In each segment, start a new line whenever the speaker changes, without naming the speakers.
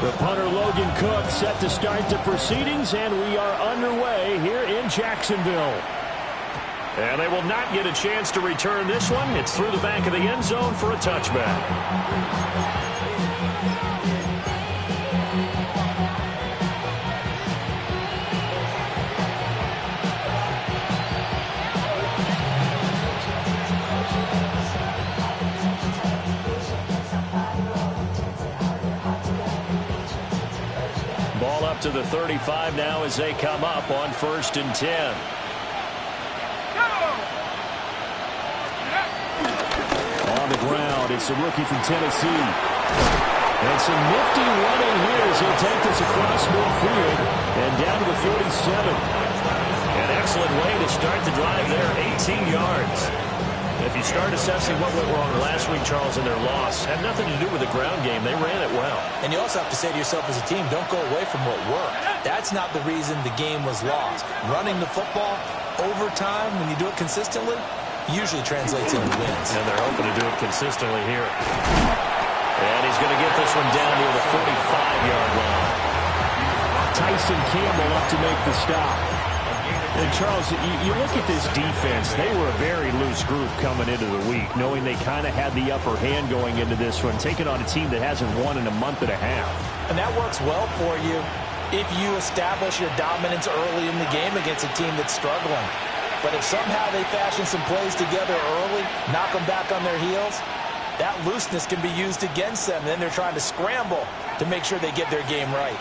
The punter Logan Cook set to start the proceedings, and we are underway here in Jacksonville. And they will not get a chance to return this one. It's through the back of the end zone for a touchback. Ball up to the 35 now as they come up on 1st and 10. On the ground, it's a rookie from Tennessee. And some nifty running here as he'll take this across midfield and down to the 47. An excellent way to start the drive there, 18 yards. If you start assessing what went wrong last week, Charles, in their loss, had nothing to do with the ground game. They ran it well.
And you also have to say to yourself as a team, don't go away from what worked. That's not the reason the game was lost. Running the football over time, when you do it consistently, usually translates into wins.
And they're hoping to do it consistently here. And he's going to get this one down near the 45-yard line. Tyson Campbell up to make the stop. And, Charles, you look at this defense. They were a very loose group coming into the week, knowing they kind of had the upper hand going into this one, taking on a team that hasn't won in a month and a half.
And that works well for you if you establish your dominance early in the game against a team that's struggling. But if somehow they fashion some plays together early, knock them back on their heels, that looseness can be used against them. Then they're trying to scramble to make sure they get their game right.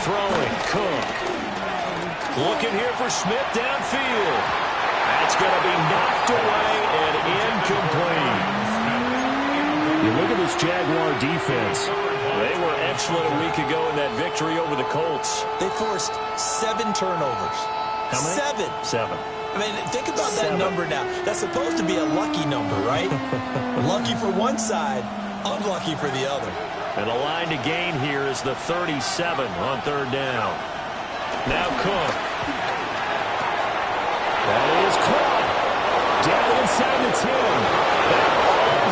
Throwing, Cook. Looking here for Smith downfield. That's going to be knocked away and incomplete. You look at this Jaguar defense. They were excellent a week ago in that victory over the Colts.
They forced 7 turnovers.
How many?
7. I mean, think about that number now. That's supposed to be a lucky number, right? Lucky for one side, unlucky for the other.
And the line to gain here is the 37 on 3rd down. Now Cook. That is Cook. Down inside the 10.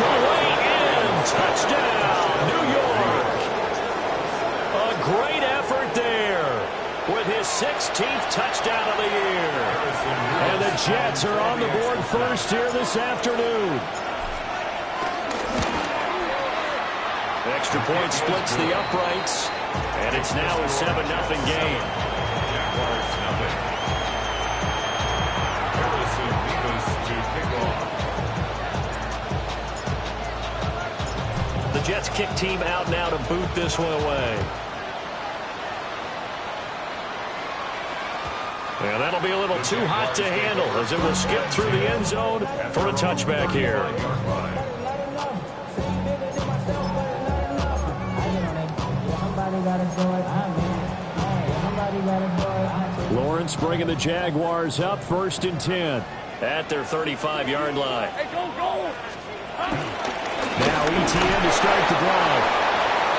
The way in. Touchdown, New York. A great effort there with his 16th touchdown of the year. And the Jets are on the board first here this afternoon. Extra point splits the uprights, and it's now a 7-0 game. The Jets kick team out now to boot this one away. And that'll be a little too hot to handle as it will skip through the end zone for a touchback here. Lawrence bringing the Jaguars up 1st and 10 at their 35-yard line. Now ETN to start the drive.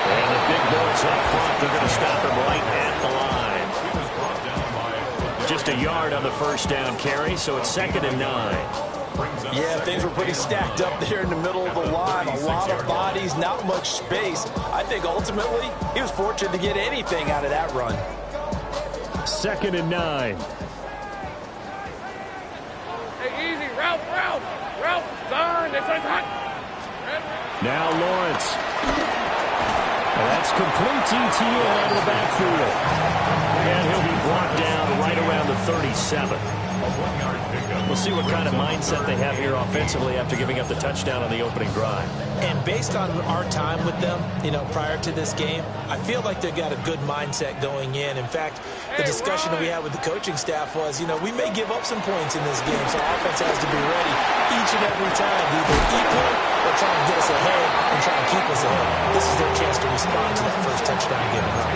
And the big boys up front, they're going to stop him right at the line. Just a yard on the 1st down carry, so it's 2nd and 9.
Yeah, things were pretty stacked up there in the middle of the line. A lot of bodies, not much space. I think ultimately he was fortunate to get anything out of that run.
2nd and 9.
Hey, easy. Route. Darn, this one's hot.
Now Lawrence. And that's complete ETN out of the backfield. And he'll be brought down right around the 37. We'll see what kind of mindset they have here offensively after giving up the touchdown on the opening drive.
And based on our time with them, prior to this game, I feel like they've got a good mindset going in. In fact, the discussion that we had with the coaching staff was, we may give up some points in this game, so our offense has to be ready each and every time to either equal or try and get us ahead and try and keep us ahead. This is their chance to respond to that first touchdown given up.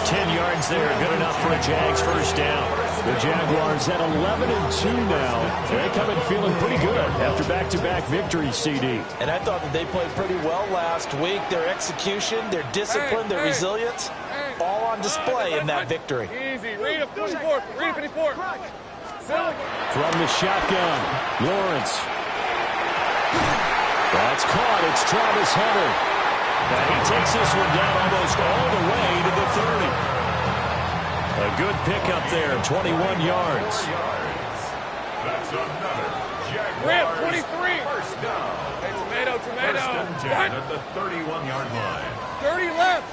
10 yards there, good enough for a Jags 1st down. The Jaguars at 11-2 now. They come in feeling pretty good after back-to-back victories, CD.
And I thought that they played pretty well last week. Their execution, their discipline, their resilience, all on display in that victory.
Easy. Read a 54.
From the shotgun, Lawrence. That's caught. It's Travis Hunter. And he takes this one down almost all the way to the 30. A good pickup there, 21 yards.
That's another Jaguars 23. First down. Hey, tomato.
First and 10 at the 31-yard line.
30 left.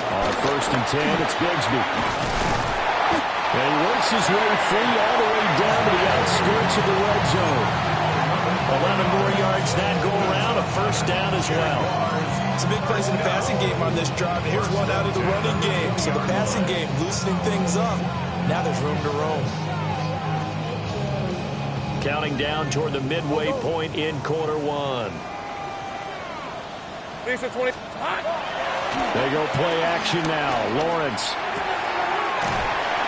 On first and 10, it's Bigsby. And he works his way free all the way down to the outskirts of the red zone. 11 more yards that go around, a first down as well.
Some big plays in the passing game on this drive. And here's one out of the running game. So the passing game loosening things up. Now there's room to roam.
Counting down toward the midway point in quarter one.
Lisa 20.
They go play action now. Lawrence.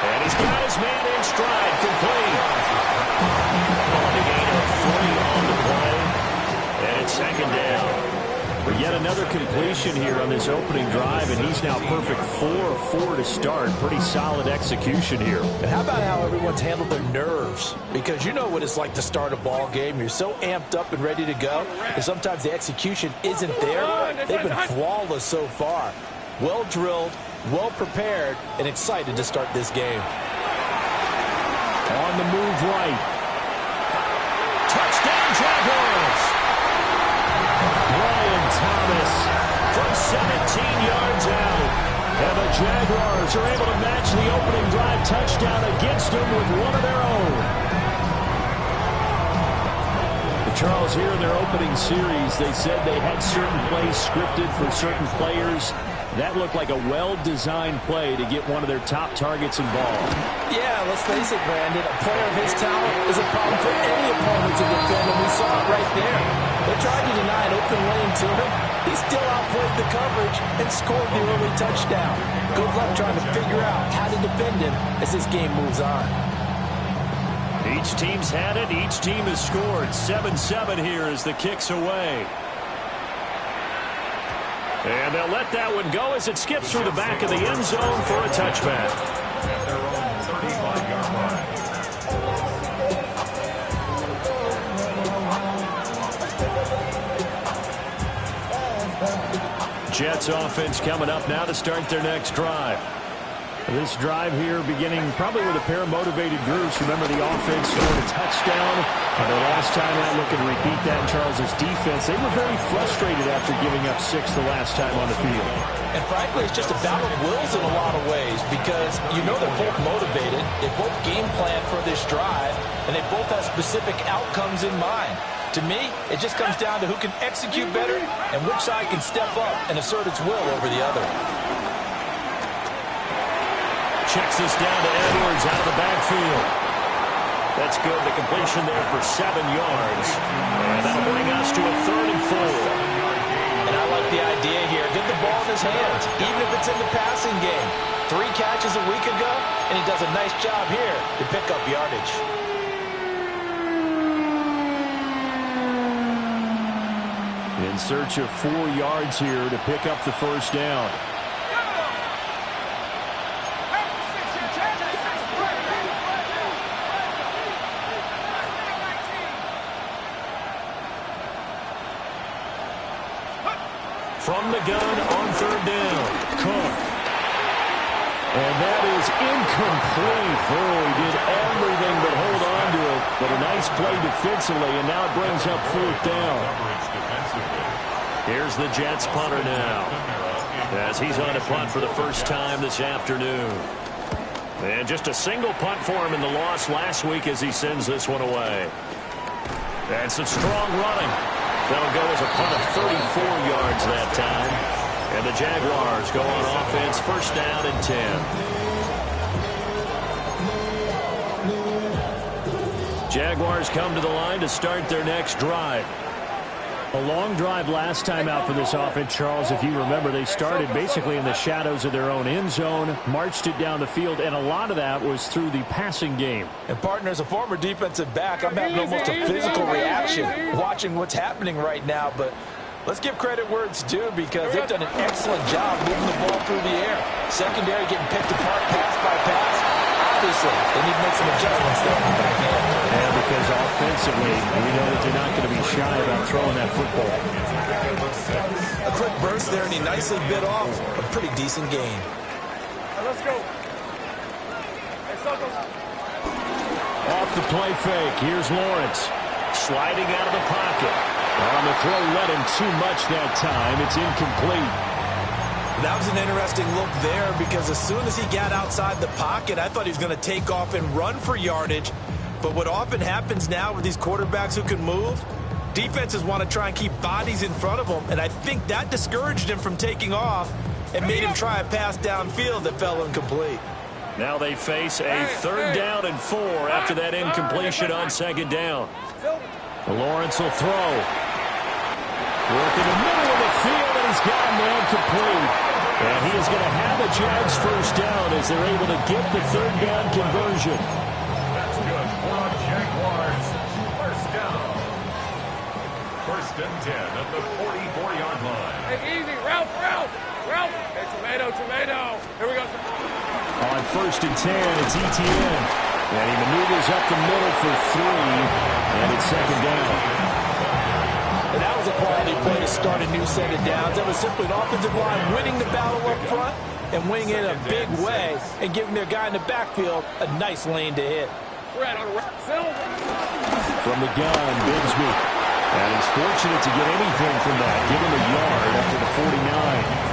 And he's got his man in stride, complete. On the gain of 3 on the play. And it's second down. But yet another completion here on this opening drive, and he's now perfect 4 of 4 to start. Pretty solid execution here.
And how about how everyone's handled their nerves? Because you know what it's like to start a ball game. You're so amped up and ready to go, and sometimes the execution isn't there. They've been flawless so far. Well drilled, well prepared, and excited to start this game.
On the move right. Touchdown Jaguars! Brian Thomas from 17 yards out. And the Jaguars are able to match the opening drive touchdown against them with one of their own. Charles, here in their opening series, they said they had certain plays scripted for certain players. That looked like a well-designed play to get one of their top targets involved.
Yeah, let's face it, Brandon. A player of his talent is a problem for any opponent to defend, and we saw it right there. They tried to deny an open lane to him. He still outplayed the coverage and scored the early touchdown. Good luck trying to figure out how to defend him as this game moves on.
Each team's had it. Each team has scored. 7-7 here as the kick's away. And they'll let that one go as it skips through the back of the end zone for a touchback.
At their own 35-yard line.
Jets offense coming up now to start their next drive. This drive here beginning probably with a pair of motivated groups. Remember, the offense scored a touchdown. The last time out, looking to repeat that in Charles's defense. They were very frustrated after giving up 6 the last time on the field.
And frankly, it's just a battle of wills in a lot of ways because you know they're both motivated. They both game plan for this drive, and they both have specific outcomes in mind. To me, it just comes down to who can execute better and which side can step up and assert its will over the other.
Checks this down to Edwards out of the backfield. That's good. The completion there for 7 yards. And that'll bring us to a 3rd and 4.
And I like the idea here. Get the ball in his hands, even if it's in the passing game. 3 catches a week ago, and he does a nice job here to pick up yardage.
In search of 4 yards here to pick up the first down. From the gun on 3rd down, Cook. And that is incomplete. Oh, he did everything but hold on to it. But a nice play defensively, and now it brings up 4th down. Here's the Jets punter now, as he's on to punt for the first time this afternoon. And just a single punt for him in the loss last week as he sends this one away. And some strong running. That'll go as a punt of 34 yards that time. And the Jaguars go on offense, first down and 10. Jaguars come to the line to start their next drive. A long drive last time out for this offense, Charles. If you remember, they started basically in the shadows of their own end zone, marched it down the field, and a lot of that was through the passing game.
And, partner, as a former defensive back, I'm having almost a physical reaction watching what's happening right now. But let's give credit where it's due because they've done an excellent job moving the ball through the air. Secondary getting picked apart pass by pass. Obviously, they need to make some adjustments there in the back end.
Yeah, because offensively, we know that they're not going to be shy about throwing that football.
A quick burst there, and he nicely bit off a pretty decent gain.
Let's go.
Off the play fake, here's Lawrence. Sliding out of the pocket. On the throw, led him too much that time. It's incomplete.
That was an interesting look there because as soon as he got outside the pocket, I thought he was going to take off and run for yardage. But what often happens now with these quarterbacks who can move, defenses want to try and keep bodies in front of them, and I think that discouraged him from taking off and made him try a pass downfield that fell incomplete.
Now they face a 3rd down and 4 after that incompletion on 2nd down. Lawrence will throw. Work in the middle of the field, and he's got him there complete. And he is going to have a Jags 1st down as they're able to get the 3rd down conversion.
That's good for the Jaguars. 1st down. 1st and 10 at the 44-yard line.
Hey, easy. Route. Hey, tomato. Here we go.
On 1st and 10, it's ETN. And he maneuvers up the middle for 3. And it's 2nd down.
And that was a quality play to start a new set of downs. That was simply an offensive line winning the battle up front and winning it in a big way and giving their guy in the backfield a nice lane to hit.
From the gun, Bigsby. And he's fortunate to get anything from that. Give him a yard up to the 49.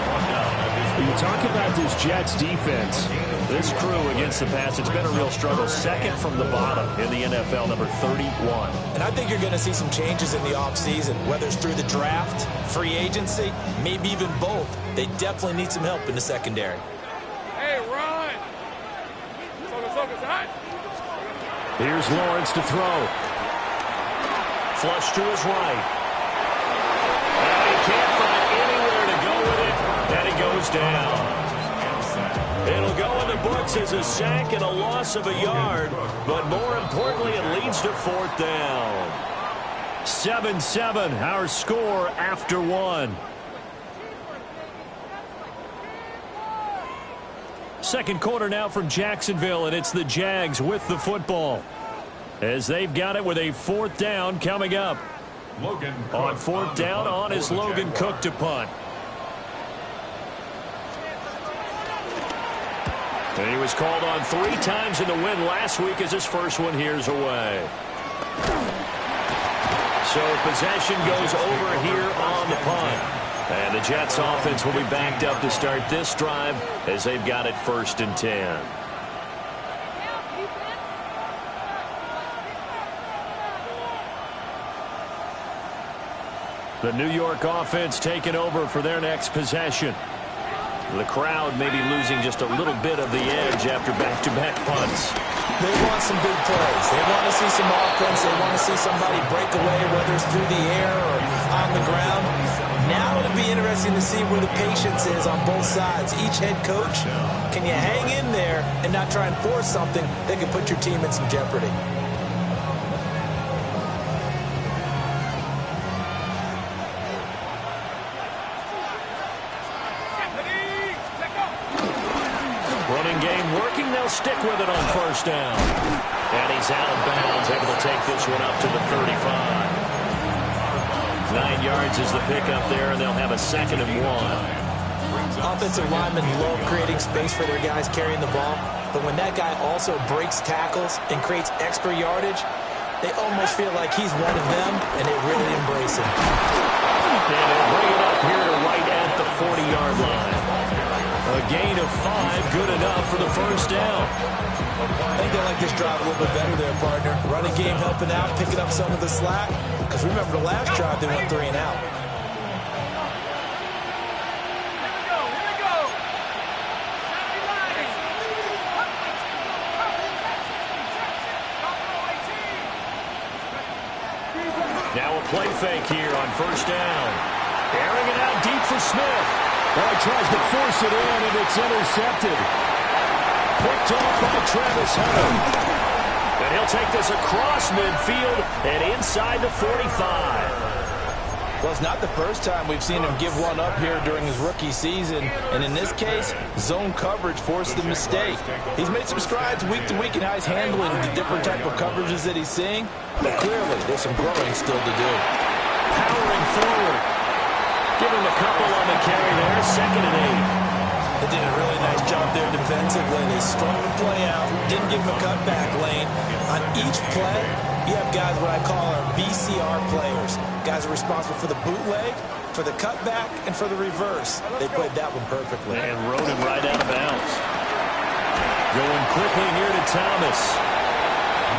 You talk about this Jets defense. This crew against the pass, it's been a real struggle. 2nd from the bottom in the NFL, number 31.
And I think you're going to see some changes in the offseason, whether it's through the draft, free agency, maybe even both. They definitely need some help in the secondary.
Hey, run. Focus, hot.
Here's Lawrence to throw. Flush to his right. And he can't find anywhere to go with it. And he goes down. It'll go in the books as a sack and a loss of a yard. But more importantly, it leads to 4th down. 7-7, our score after 1. Second quarter now from Jacksonville, and it's the Jags with the football. As they've got it with a 4th down coming up. On 4th down, on is Logan Cook to punt. And he was called on 3 times in the win last week as his first one here's away. So possession goes over here on the punt. And the Jets offense will be backed up to start this drive as they've got it 1st and 10. The New York offense taking over for their next possession. The crowd may be losing just a little bit of the edge after back-to-back punts.
They want some big plays. They want to see some offense. They want to see somebody break away, whether it's through the air or on the ground. Now it'll be interesting to see where the patience is on both sides. Each head coach, can you hang in there and not try and force something that could put your team in some jeopardy?
Running game working. They'll stick with it on 1st down. And he's out of bounds, able to take this one up to the 35. 9 yards is the pickup there, and they'll have a 2nd and 1.
Offensive linemen love creating space for their guys carrying the ball, but when that guy also breaks tackles and creates extra yardage, they almost feel like he's one of them, and they really embrace him.
And they'll bring it up here to right at the 40-yard line. A gain of 5, good enough for the 1st down.
I think they like this drive a little bit better there, partner. Running game helping out, picking up some of the slack. Because remember, the last drive, they went 3 and out.
Now a play fake here on first down. Airing it out deep for Smith. Well, he tries to force it in, and it's intercepted. Picked off by Travis Hunter. And he'll take this across midfield and inside the 45.
Well, it's not the first time we've seen him give one up here during his rookie season. And in this case, zone coverage forced the mistake. He's made some strides week to week in how he's handling the different type of coverages that he's seeing. But clearly, there's some growing still to do.
Powering forward. Give him a couple on the carry there. 2nd and 8.
They did a really nice job there defensively. They strung the play out, didn't give him a cutback lane. On each play, you have guys what I call our BCR players. Guys are responsible for the bootleg, for the cutback, and for the reverse. They played that one perfectly.
And rode him right out of bounds. Going quickly here to Thomas.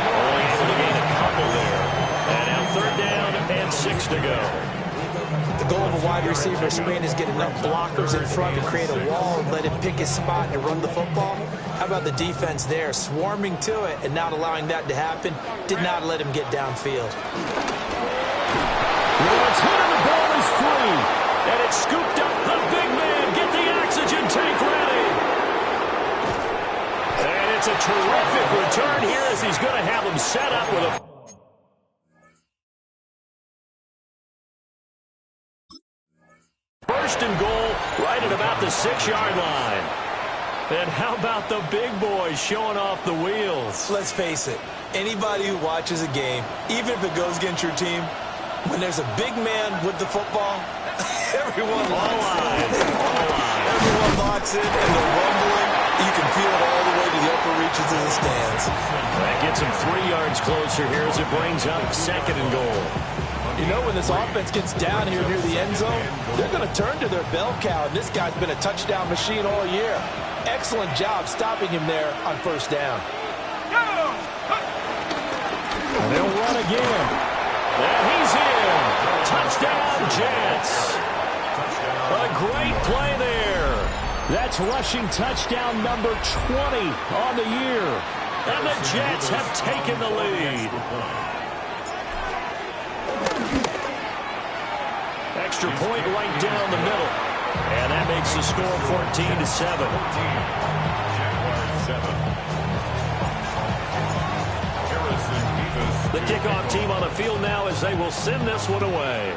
Only able to gain a couple there. And now 3rd down and 6 to go.
The goal of a wide receiver sprint is get enough blockers in front to create a wall and let him pick his spot and run the football. How about the defense there, swarming to it and not allowing that to happen? Did not let him get downfield.
Well, it's hit and the ball is free. And it's scooped up. The big man, get the oxygen tank ready. And it's a terrific return here as he's going to have him set up with a... First and goal right at about the 6-yard line. And how about the big boys showing off the wheels?
Let's face it, anybody who watches a game, even if it goes against your team, when there's a big man with the football, everyone locks in and they're rumbling. You can feel it all the way to the upper reaches of the stands.
That gets him 3 yards closer here as it brings up 2nd and goal.
You know, when this offense gets down here near the end zone, they're going to turn to their bell cow, and this guy's been a touchdown machine all year. Excellent job stopping him there on 1st down.
And they'll run again. And he's in. Touchdown, Jets. A great play there. That's rushing touchdown number 20 on the year. And the Jets have taken the lead. Extra point right down the middle. And that makes the score 14-7. The kickoff team on the field now as they will send this one away.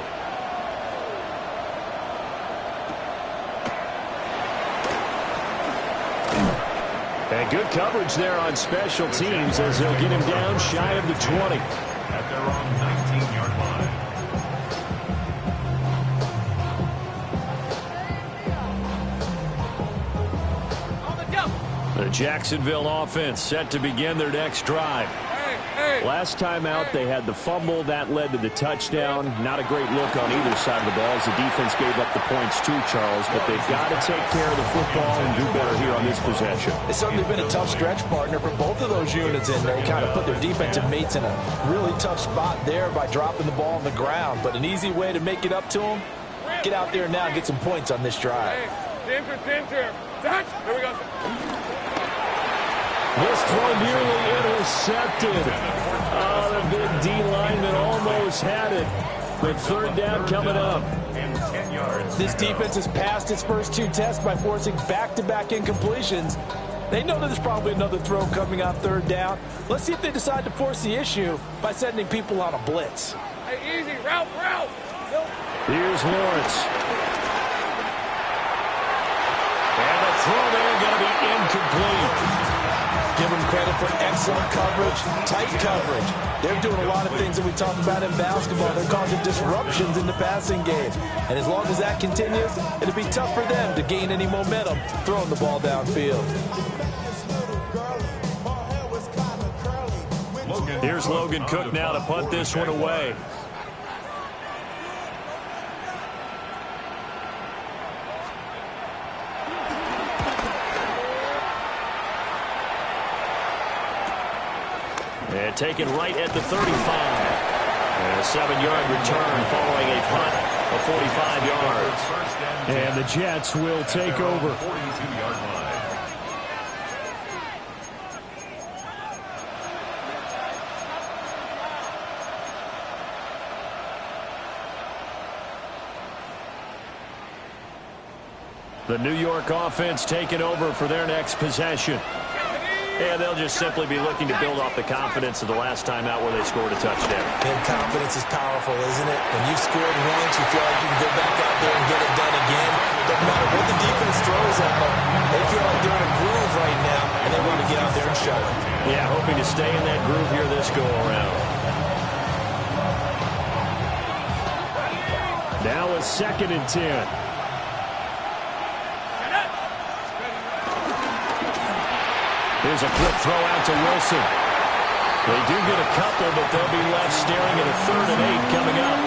And good coverage there on special teams as they'll get him down shy of the 20.
At their own 19-yard line.
The Jacksonville offense set to begin their next drive. Last time out, they had the fumble. That led to the touchdown. Not a great look on either side of the ball as the defense gave up the points too, Charles. But they've got to take care of the football and do better here on this possession.
It's certainly been a tough stretch, partner, for both of those units in there. They kind of put their defensive mates in a really tough spot there by dropping the ball on the ground. But an easy way to make it up to them, get out there now and get some points on this drive.
Center. Touch. Here we go.
This throw nearly intercepted. The big D lineman almost had it. But 3rd down coming up.
This defense has passed its first 2 tests by forcing back-to-back incompletions. They know that there's probably another throw coming on 3rd down. Let's see if they decide to force the issue by sending people on a blitz.
Hey, easy. Route.
Here's Lawrence. And the throw there going to be incomplete.
Give them credit for excellent coverage, tight coverage. They're doing a lot of things that we talk about in basketball. They're causing disruptions in the passing game. And as long as that continues, it'll be tough for them to gain any momentum throwing the ball downfield.
Here's Logan Cook now to punt this one away. And taken right at the 35. And a 7-yard return following a punt of 45 yards. And the Jets will take over.
42-yard line.
The New York offense taking over for their next possession. And they'll just simply be looking to build off the confidence of the last time out where they scored a touchdown.
And confidence is powerful, isn't it? When you've scored once, you feel like you can go back out there and get it done again. Doesn't matter what the defense throws at them. They feel like they're in a groove right now, and they want to get out there and show it.
Yeah, hoping to stay in that groove here this go-around. Now a 2nd and 10. Here's a quick throw out to Wilson. They do get a couple, but they'll be left staring at a 3rd and 8 coming up.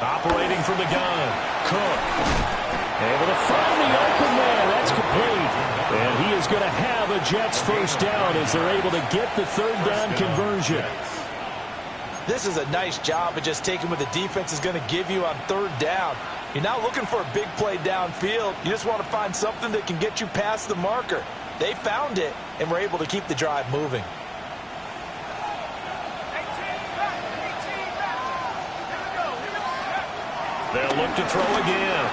Operating from the gun, Cook. Able to find the open man. That's complete. And he is going to have a Jets first down as they're able to get the 3rd down conversion.
This is a nice job of just taking what the defense is going to give you on 3rd down. You're not looking for a big play downfield. You just want to find something that can get you past the marker. They found it and were able to keep the drive moving.
They'll look to throw again.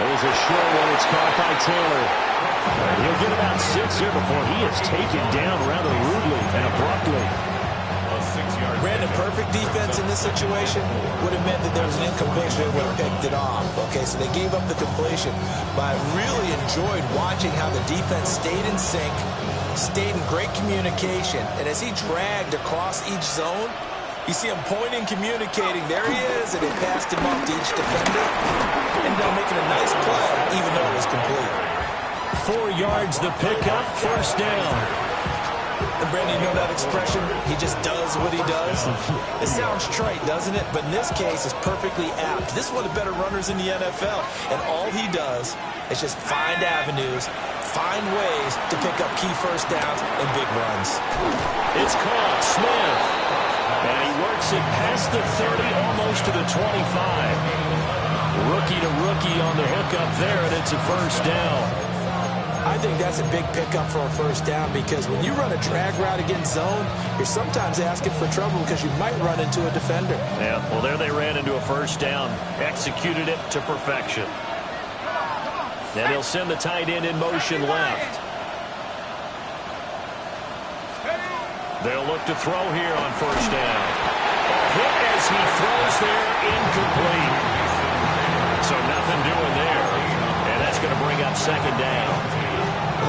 There's a short one. It's caught by Taylor. He'll get about 6 here before he is taken down rather rudely and abruptly.
Ran a perfect defense in this situation would have meant that there was an incompletion and would have picked it off. Okay, so they gave up the completion. But I really enjoyed watching how the defense stayed in sync, stayed in great communication, and as he dragged across each zone, you see him pointing, communicating. There he is, and it passed him off to each defender. Ended up making a nice play, even though it was complete.
4 yards the pickup, first down.
And Brandon, you know that expression? He just does what he does. It sounds trite, doesn't it? But in this case, it's perfectly apt. This is one of the better runners in the NFL. And all he does is just find avenues, find ways to pick up key first downs and big runs.
It's caught, Smith. And he works it past the 30, almost to the 25. Rookie to rookie on the hook up there, and it's a first down.
I think that's a big pickup for a first down because when you run a drag route against zone, you're sometimes asking for trouble because you might run into a defender.
Yeah, well, there they ran into a first down, executed it to perfection. And he'll send the tight end in motion left. They'll look to throw here on first down. A hit as he throws there, incomplete. So nothing doing there. And that's going to bring up second down.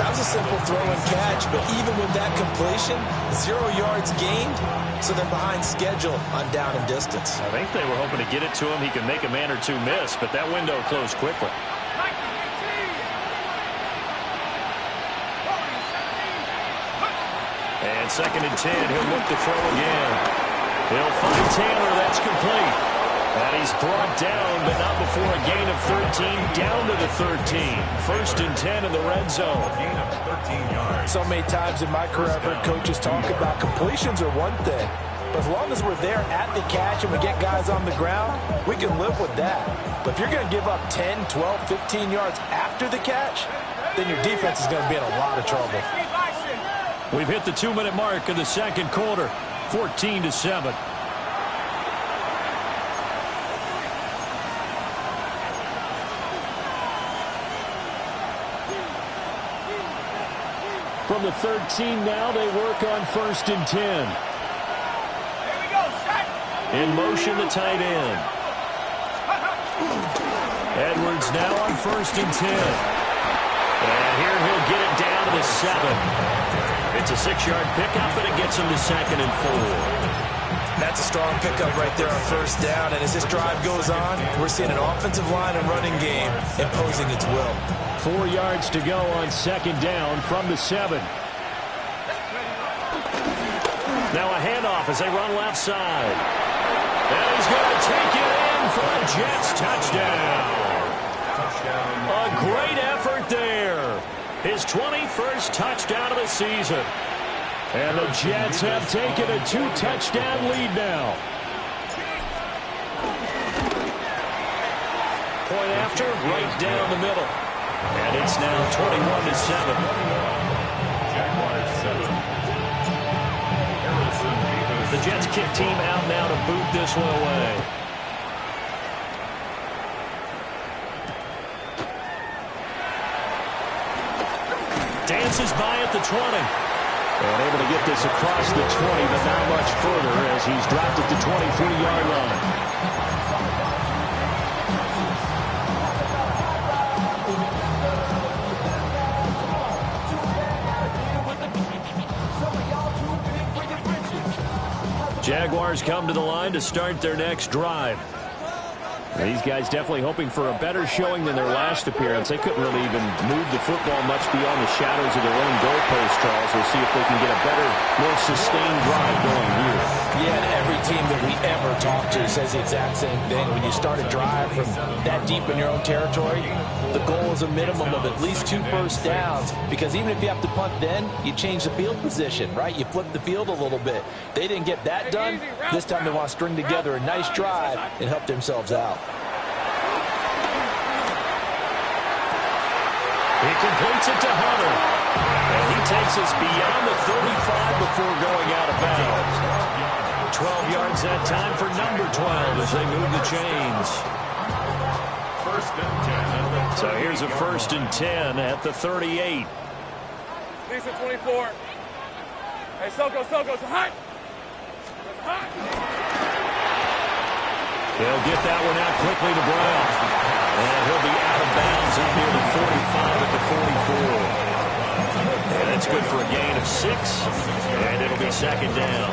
That was a simple throw and catch, but even with that completion, 0 yards gained, so they're behind schedule on down and distance.
I think they were hoping to get it to him. He could make a man or two miss, but that window closed quickly. And 2nd and 10, he'll look to throw again. He'll find Taylor, that's complete. And he's brought down, but not before a gain of 13, down to the 13. 1st and 10 in the red zone.
Gain of 13 yards.
So many times in my career, I've heard coaches talk about completions are one thing. But as long as we're there at the catch and we get guys on the ground, we can live with that. But if you're going to give up 10, 12, 15 yards after the catch, then your defense is going to be in a lot of trouble.
We've hit the 2-minute mark of the second quarter, 14-7. From the 13 now, they work on 1st and 10. In motion, the tight end. Edwards now on 1st and 10. And here he'll get it down to the 7. It's a 6-yard pickup, but it gets him to 2nd and 4.
That's a strong pickup right there on first down. And as this drive goes on, we're seeing an offensive line and running game imposing its will.
4 yards to go on 2nd down from the 7. Now a handoff as they run left side. And he's going to take it in for a Jets touchdown. A great effort there. His 21st touchdown of the season. And the Jets have taken a 2-touchdown lead now. Point after, right down the middle. And it's now 21-7.
Jaguars 7.
The Jets kick team out now to boot this one away. Dances by at the 20. And able to get this across the 20, but not much further as he's dropped at the 23-yard line. Jaguars come to the line to start their next drive. These guys definitely hoping for a better showing than their last appearance. They couldn't really even move the football much beyond the shadows of their own goalpost, Charles. We'll see if they can get a better, more sustained drive going here.
Yeah, and every team that we ever talk to says the exact same thing. When you start a drive from that deep in your own territory, the goal is a minimum of at least 2 first downs, because even if you have to punt then, you change the field position, right? You flip the field a little bit. They didn't get that done. This time they want to string together a nice drive and help themselves out.
He completes it to Hunter. And he takes us beyond the 35 before going out of bounds. 12 yards that time for number 12 as they move the chains.
First and 10.
So here's a 1st and 10 at the 38.
Decent 24. Hey, Soko, it's hot. It's hot.
They'll get that one out quickly to Brown. And he'll be out of bounds up near the 45 at the 44. And that's good for a gain of 6. And it'll be 2nd down.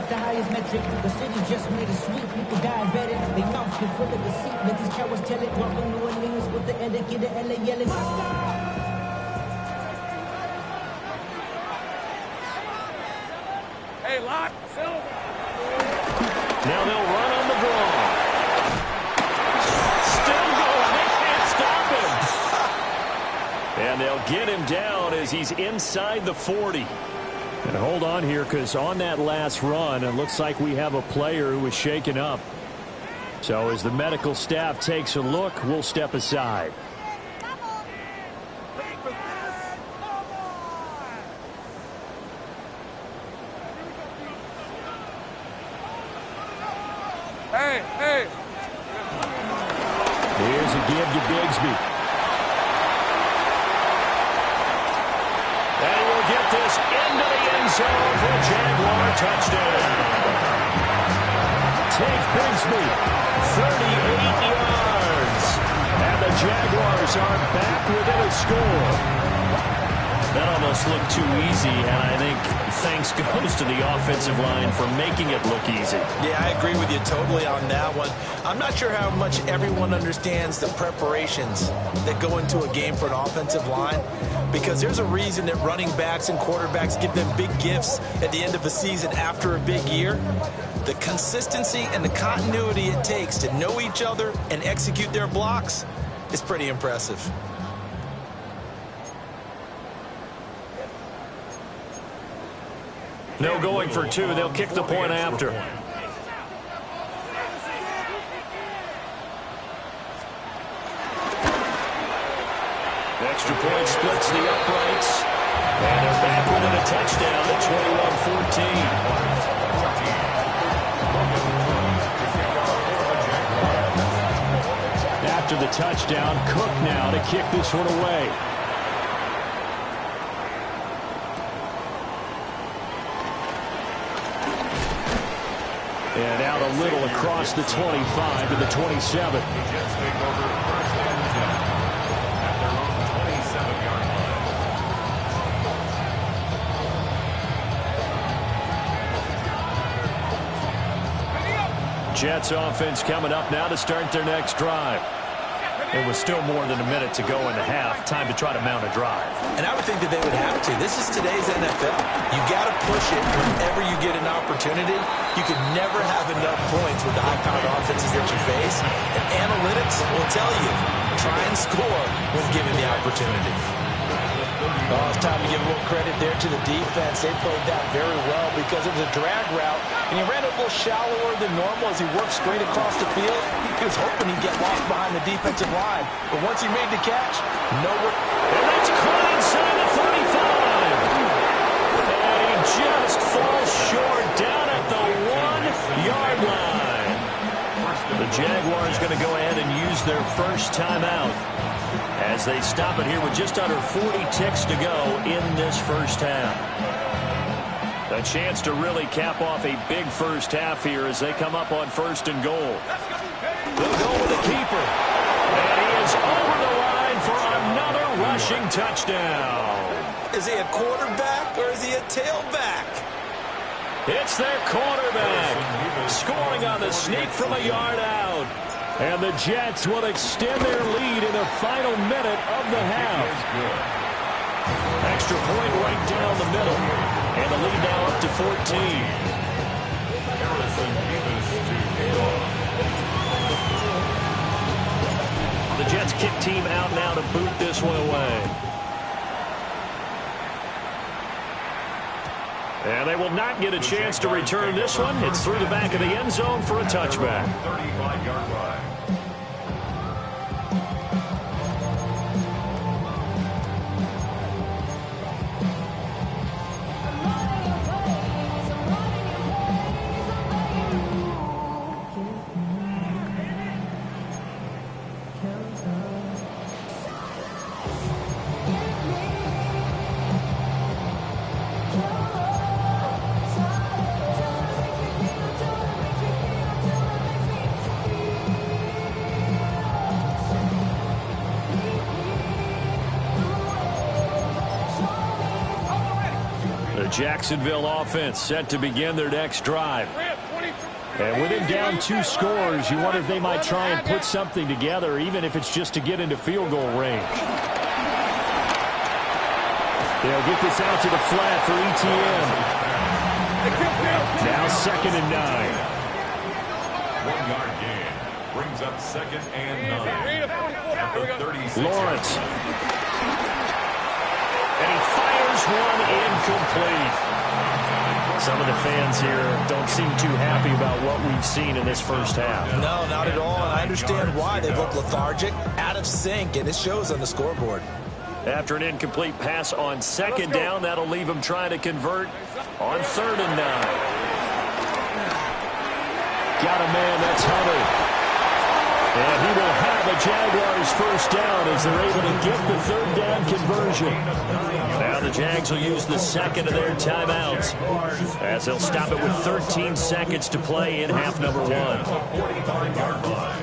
The highest metric, the city just made a sweep. People diabetic, they mouths get full of deceit. Let these cowards tell it. Welcome to New Orleans with the end of the LA yelling.
Hey, lock, Silver.
Now they'll run on the draw. Still going. They can't stop him. And they'll get him down as he's inside the 40. And hold on here, because on that last run, it looks like we have a player who was shaken up. So as the medical staff takes a look, we'll step aside.
Hey.
Here's a give to Bigsby. And we'll get this into the end zone for a Jaguar touchdown. Take Bigsby, 38 yards. And the Jaguars are back within a score. That almost looked too easy, and I think thanks goes to the offensive line for making it look easy.
Yeah, I agree with you totally on that one. I'm not sure how much everyone understands the preparations that go into a game for an offensive line, because there's a reason that running backs and quarterbacks give them big gifts at the end of the season after a big year. The consistency and the continuity it takes to know each other and execute their blocks is pretty impressive.
No going for 2. They'll kick the point after. Extra point splits the uprights. And they're back within a touchdown at 21-14. After the touchdown, Cook now to kick this one away. And out a little across the 25 to the 27.
The Jets take over 1st and 10 at their own 27-yard line.
Jets offense coming up now to start their next drive. It was still more than a minute to go in the half. Time to try to mount a drive.
And I would think that they would have to. This is today's NFL. You got to push it whenever you get an opportunity. You can never have enough points with the high-powered offenses that you face. And analytics will tell you, try and score when given the opportunity. Oh, it's time to give a little credit there to the defense. They played that very well because it was a drag route, and he ran a little shallower than normal as he worked straight across the field. He was hoping he'd get lost behind the defensive line, but once he made the catch, nowhere.
And that's caught inside the 35. And he just falls short down at the 1-yard line. The Jaguars going to go ahead and use their first timeout as they stop it here with just under 40 ticks to go in this first half. A chance to really cap off a big first half here as they come up on 1st and goal. They'll go with the keeper. And he is over the line for another rushing touchdown.
Is he a quarterback or is he a tailback?
It's their quarterback scoring on the sneak from a yard out. And the Jets will extend their lead in the final minute of the half. Extra point right down the middle. And the lead now up to 14. The Jets kick team out now to boot this one away. And they will not get a chance to return this one. It's through the back of the end zone for a touchback.
35-yard line.
Jacksonville offense set to begin their next drive. And with him down 2 scores, you wonder if they might try and put something together, even if it's just to get into field goal range. They'll get this out to the flat for ETN. Now 2nd and 9.
1-yard gain brings up 2nd and 9 at the 36.
Lawrence. And he fires one incomplete. Some of the fans here don't seem too happy about what we've seen in this first half.
No, not at all, and I understand why. They look lethargic, out of sync, and it shows on the scoreboard.
After an incomplete pass on 2nd down, that'll leave him trying to convert on 3rd and 9. Got a man, that's Hunter. And he will have a Jaguars first down as they're able to get the 3rd down conversion. Now the Jags will use the 2nd of their timeouts as they'll stop it with 13 seconds to play in half number 1.
45-yard line.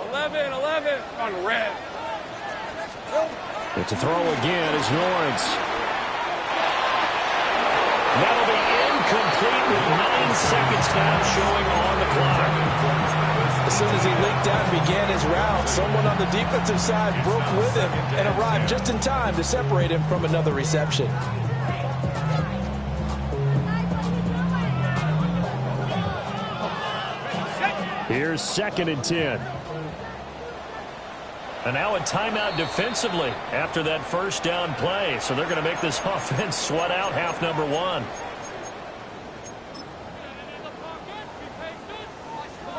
11 on red.
But to throw again is Lawrence. That'll be incomplete with 9 seconds now showing on the clock.
As soon as he leaked out and began his route, someone on the defensive side broke with him and arrived just in time to separate him from another reception.
Here's 2nd and 10. And now a timeout defensively after that first down play. So they're going to make this offense sweat out half number 1.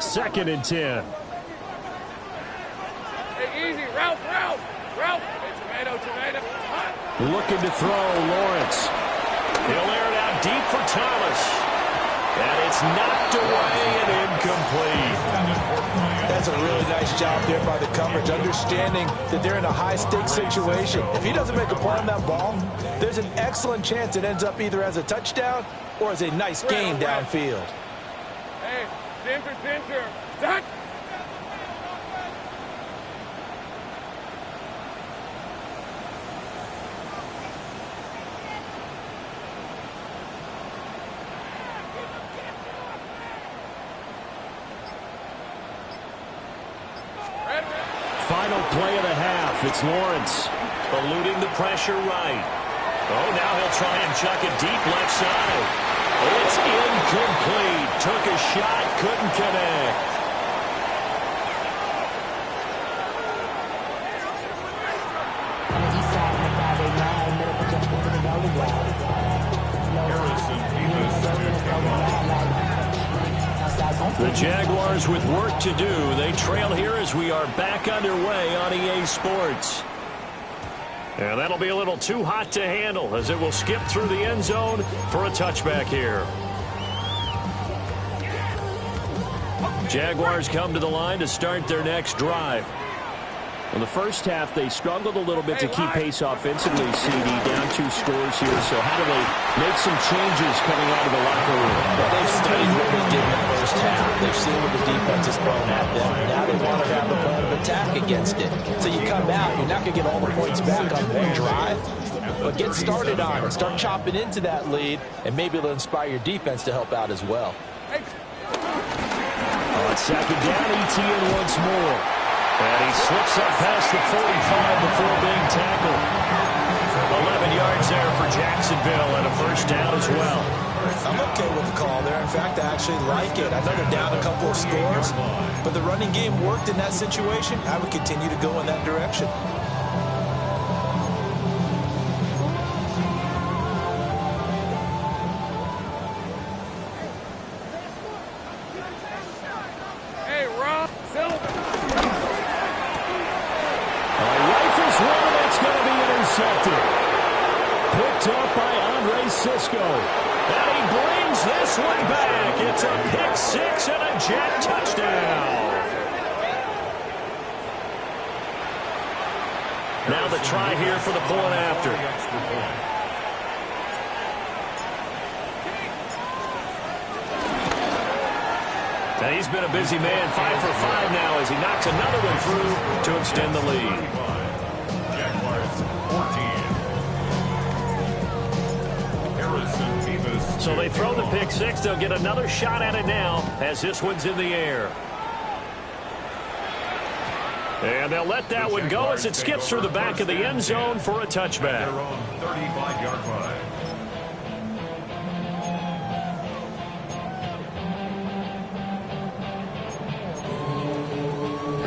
2nd and 10.
Hey, easy. Route. Hey, tomato.
Looking to throw, Lawrence. He'll air it out deep for Thomas. And it's knocked away and incomplete.
That's a really nice job there by the coverage, understanding that they're in a high-stakes situation. If he doesn't make a play on that ball, there's an excellent chance it ends up either as a touchdown or as a nice gain downfield.
Hey, center. Set.
Final play of the half. It's Lawrence eluding the pressure right. Oh, now he'll try and chuck it deep left side. It's incomplete. Took a shot, couldn't connect. The Jaguars with work to do. They trail here as we are back underway on EA Sports. And that'll be a little too hot to handle as it will skip through the end zone for a touchback here. Jaguars come to the line to start their next drive. In the first half, they struggled a little bit to keep pace offensively, CD, down 2 scores here. So how do they make some changes coming out of the locker room?
Well, they've studied what they did in the first half. They've seen what the defense is throwing at them. Now they want to have a plan of attack against it. So you come out, you're not going to get all the points back on one drive, but get started on it. Start chopping into that lead, and maybe it'll inspire your defense to help out as well.
On second down, ETN once more. And he slips up past the 45 before being tackled. 11 yards there for Jacksonville and a first down as well.
I'm okay with the call there. In fact, I actually like it. I know they're down a couple of scores, but the running game worked in that situation. I would continue to go in that direction.
Picked up by Andre Cisco. And he brings this one back. It's a pick 6 and a Jet touchdown. Now the try here for the point after. And he's been a busy man, 5 for 5 now as he knocks another one through to extend the lead. So they throw the pick 6. They'll get another shot at it now as this one's in the air. And they'll let that one go as it skips through the back of the end zone for a touchback.
35-yard line.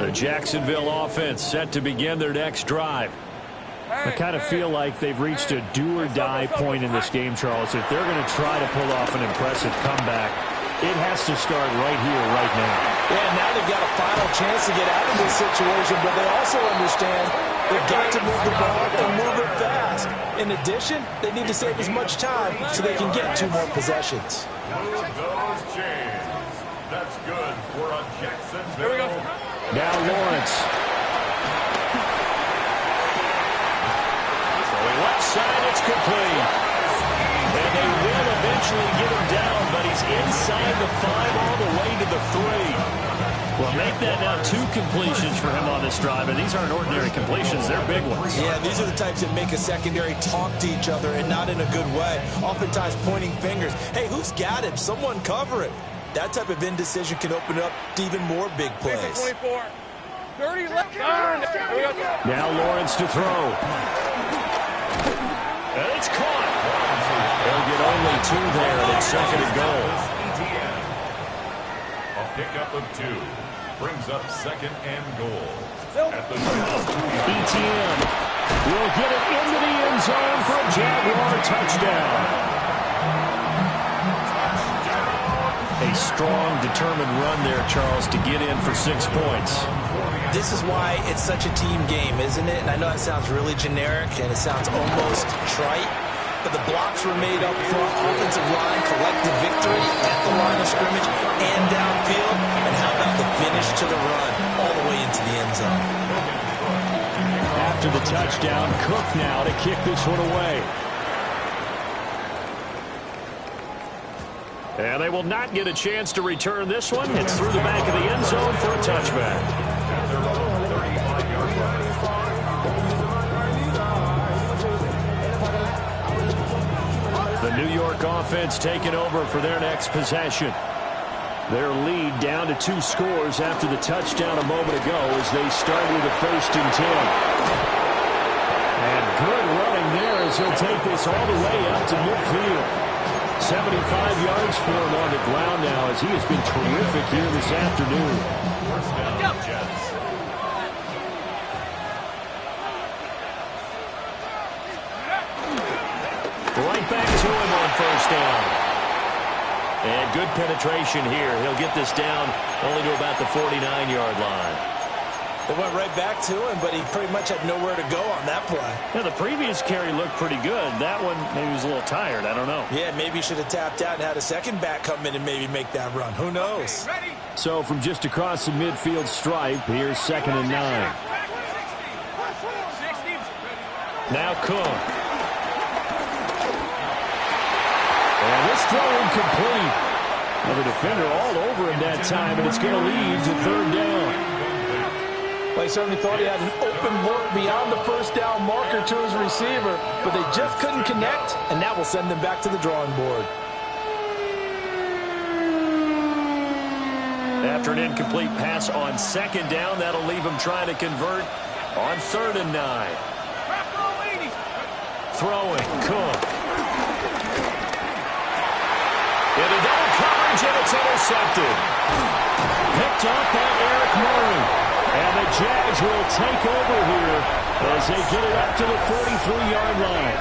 The Jacksonville offense set to begin their next drive. I kind of feel like they've reached a do-or-die point in this game, Charles. If they're going to try to pull off an impressive comeback, it has to start right here, right now.
Yeah, now they've got a final chance to get out of this situation, but they also understand they've got to move the ball and move it fast. In addition, they need to save as much time so they can get 2 more possessions.
Move those chains. That's good for a Jacksonville.
Here we go.
Now Lawrence. Left side, it's complete. And they will eventually get him down, but he's inside the 5 all the way to the 3. Well, make that now 2 completions for him on this drive, and these aren't ordinary completions. They're big ones.
Yeah, these are the types that make a secondary talk to each other and not in a good way. Oftentimes pointing fingers. Hey, who's got him? Someone cover it. That type of indecision can open up to even more big plays.
24. 30 left.
Now Lawrence to throw. And it's caught. They'll get only 2 there, and it's second and goal.
A pickup of 2 brings up second and goal. At the
ETN will get it into the end zone for a Jaguar touchdown. A strong, determined run there, Charles, to get in for 6 points.
This is why it's such a team game, isn't it? And I know it sounds really generic and it sounds almost trite, but the blocks were made up front, offensive line, collective victory at the line of scrimmage and downfield. And how about the finish to the run all the way into the end zone?
After the touchdown, Cook now to kick this one away. And they will not get a chance to return this one. It's through the back of the end zone for a touchback. The New York offense taking over for their next possession. Their lead down to 2 scores after the touchdown a moment ago as they start with a 1st and 10. And good running there as he'll take this all the way up to midfield. 75 yards for him on the ground now, as he has been terrific here this afternoon.
First down, Jets.
Right back to him on first down. And good penetration here. He'll get this down only to about the 49-yard line.
They went right back to him, but he pretty much had nowhere to go on that play.
Yeah, the previous carry looked pretty good. That one, maybe he was a little tired. I don't know.
Yeah, maybe he should have tapped out and had a second back come in and maybe make that run. Who knows?
So from just across the midfield stripe, here's 2nd and 9. Now Cook. And this throw incomplete. Well, the defender all over him that time, and it's going to lead to 3rd down.
Well, he certainly thought he had an open look beyond the first down marker to his receiver, but they just couldn't connect, and that will send them back to the drawing board.
After an incomplete pass on 2nd down, that'll leave him trying to convert on 3rd and 9. Throwing, Cook. Into double coverage, and it's intercepted. Picked up by Eric Murray. And the Jags will take over here as they get it up to the 43-yard line.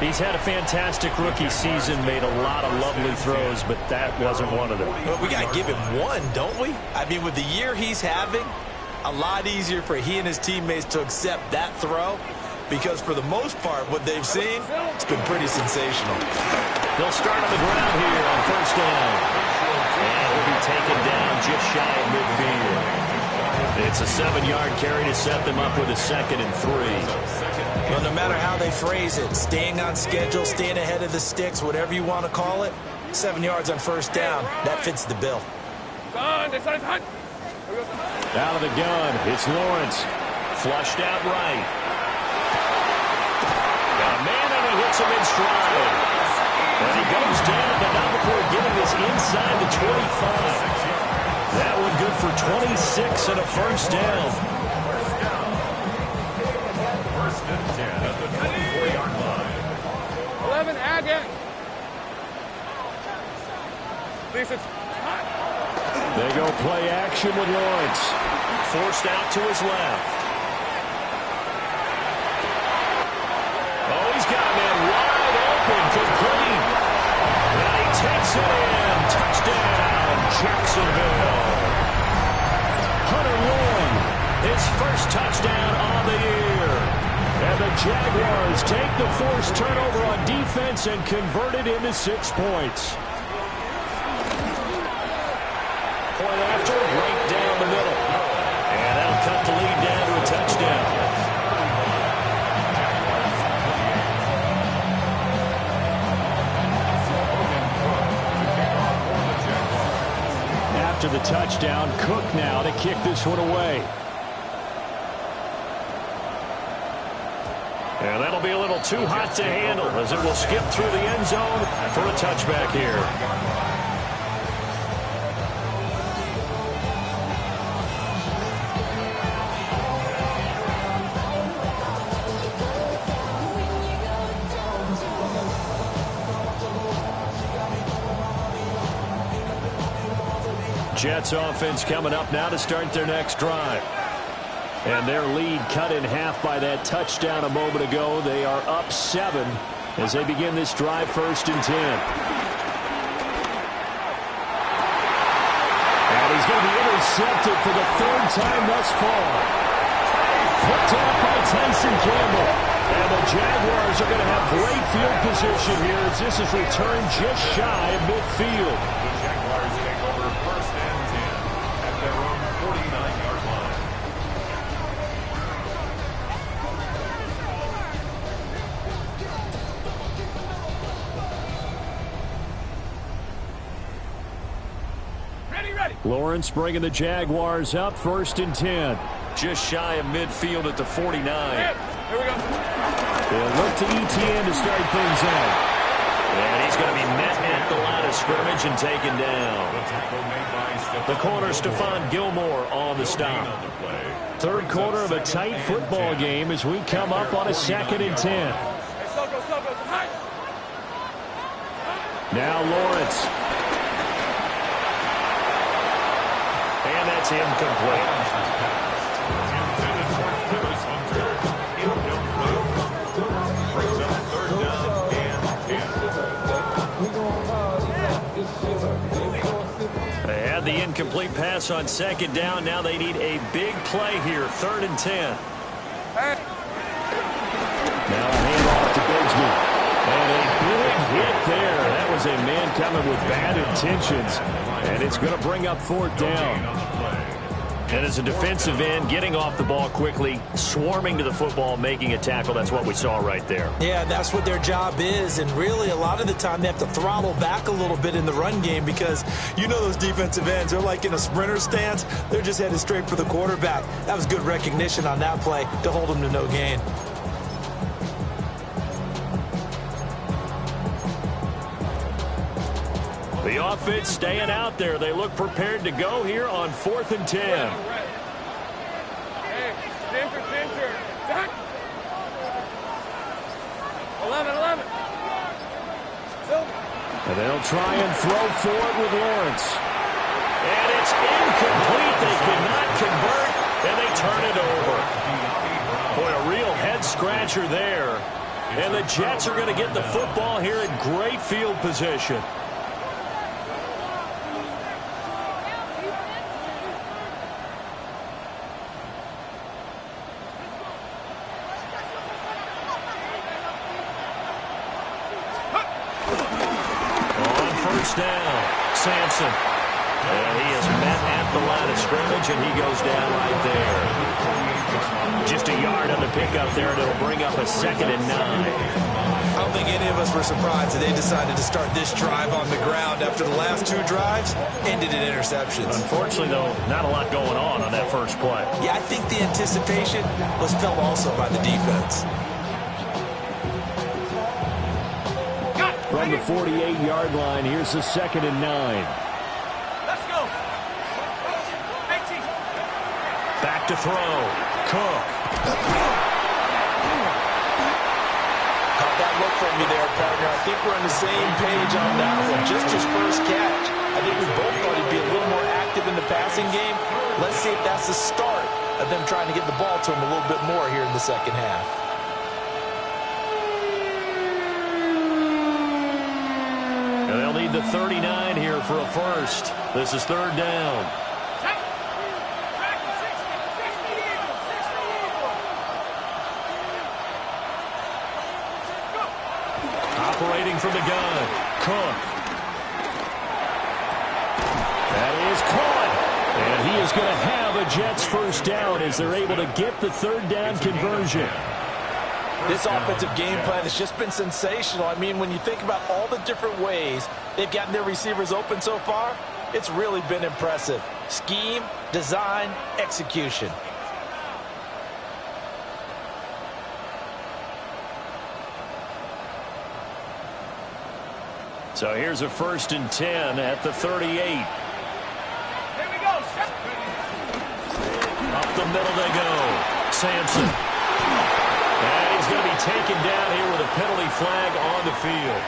He's had a fantastic rookie season, made a lot of lovely throws, but that wasn't one of them.
But we got to give him one, don't we? I mean, with the year he's having, a lot easier for he and his teammates to accept that throw, because for the most part, what they've seen, it's been pretty sensational.
They'll start on the ground here on first down. And he'll be taken down just shy of midfield. It's a 7-yard carry to set them up with a 2nd and 3.
Well, no matter how they phrase it, staying on schedule, staying ahead of the sticks, whatever you want to call it, 7 yards on first down, that fits the bill.
Out of the gun, it's Lawrence. Flushed out right. Got a man and he hits him in stride. And he goes down, but not before getting this inside the 25. That one good for 26 and a first down.
First and 10 at the 24-yard line.
11, Agate.
They go play action with Lawrence. Forced out to his left. Oh, he's got a man wide open, complete. And he takes it in. Touchdown, Jacksonville. Hunter Long, his first touchdown on the year. And the Jaguars take the forced turnover on defense and convert it into 6 points. Point after, right down the middle. And that'll cut the lead down to a touchdown. After the touchdown, Cook now to kick this one away. And that'll be a little too hot to handle as it will skip through the end zone for a touchback here. Jets offense coming up now to start their next drive. And their lead cut in half by that touchdown a moment ago. They are up 7 as they begin this drive, 1st and 10. And he's going to be intercepted for the 3rd time thus far. Picked off by Tyson Campbell. And the Jaguars are going to have great field position here as this is returned just shy of midfield.
The Jaguars take over 1st and 10 at their own 49-yard line.
Ready.
Lawrence bringing the Jaguars up, 1st and 10. Just shy of midfield at the 49.
Here we go.
They'll look to ETN to start things out. And he's going to be met at the line of scrimmage and taken down. The corner, Stephon Gilmore, on the stop. 3rd quarter of a tight football game as we come up on a 2nd and 10.
Hey, slow go. High.
Now Lawrence. And that's incomplete. They had the incomplete pass on second down. Now they need a big play here. 3rd and 10. Now a handoff to Bigsby. And a big hit there. That was a man coming with bad intentions. And it's going to bring up 4th down. And as a defensive end, getting off the ball quickly, swarming to the football, making a tackle, that's what we saw right there.
Yeah, that's what their job is. And really, a lot of the time, they have to throttle back a little bit in the run game because you know those defensive ends, they're like in a sprinter stance. They're just headed straight for the quarterback. That was good recognition on that play to hold them to no gain.
The offense staying out there. They look prepared to go here on 4th and 10.
Hey, center. Jack. 11.
And they'll try and throw forward with Lawrence. And it's incomplete. They cannot convert, and they turn it over. Boy, a real head-scratcher there. And the Jets are going to get the football here in great field position. Down, Sampson. And he is met at the line of scrimmage, and he goes down right there. Just a yard on the pickup there, and it'll bring up a 2nd and 9.
I don't think any of us were surprised that they decided to start this drive on the ground after the last 2 drives ended in interceptions.
Unfortunately, though, not a lot going on that first play.
Yeah, I think the anticipation was felt also by the defense.
From the 48-yard line, here's the 2nd and 9.
Let's go. 18.
Back to throw. Cook.
Caught that look from you there, partner. I think we're on the same page on that one. Just his first catch. I think we both thought he'd be a little more active in the passing game. Let's see if that's the start of them trying to get the ball to him a little bit more here in the second half.
And they'll need the 39 here for a first. This is 3rd down. Operating from the gun, Cook. That is caught. And he is going to have a Jets first down as they're able to get the 3rd down conversion.
This offensive game plan has just been sensational. I mean, when you think about all the different ways they've gotten their receivers open so far, it's really been impressive. Scheme, design, execution.
So here's a 1st and 10 at the 38.
Here we go.
Up the middle they go. Sampson. And he's going to be taken down here with a penalty flag on the field.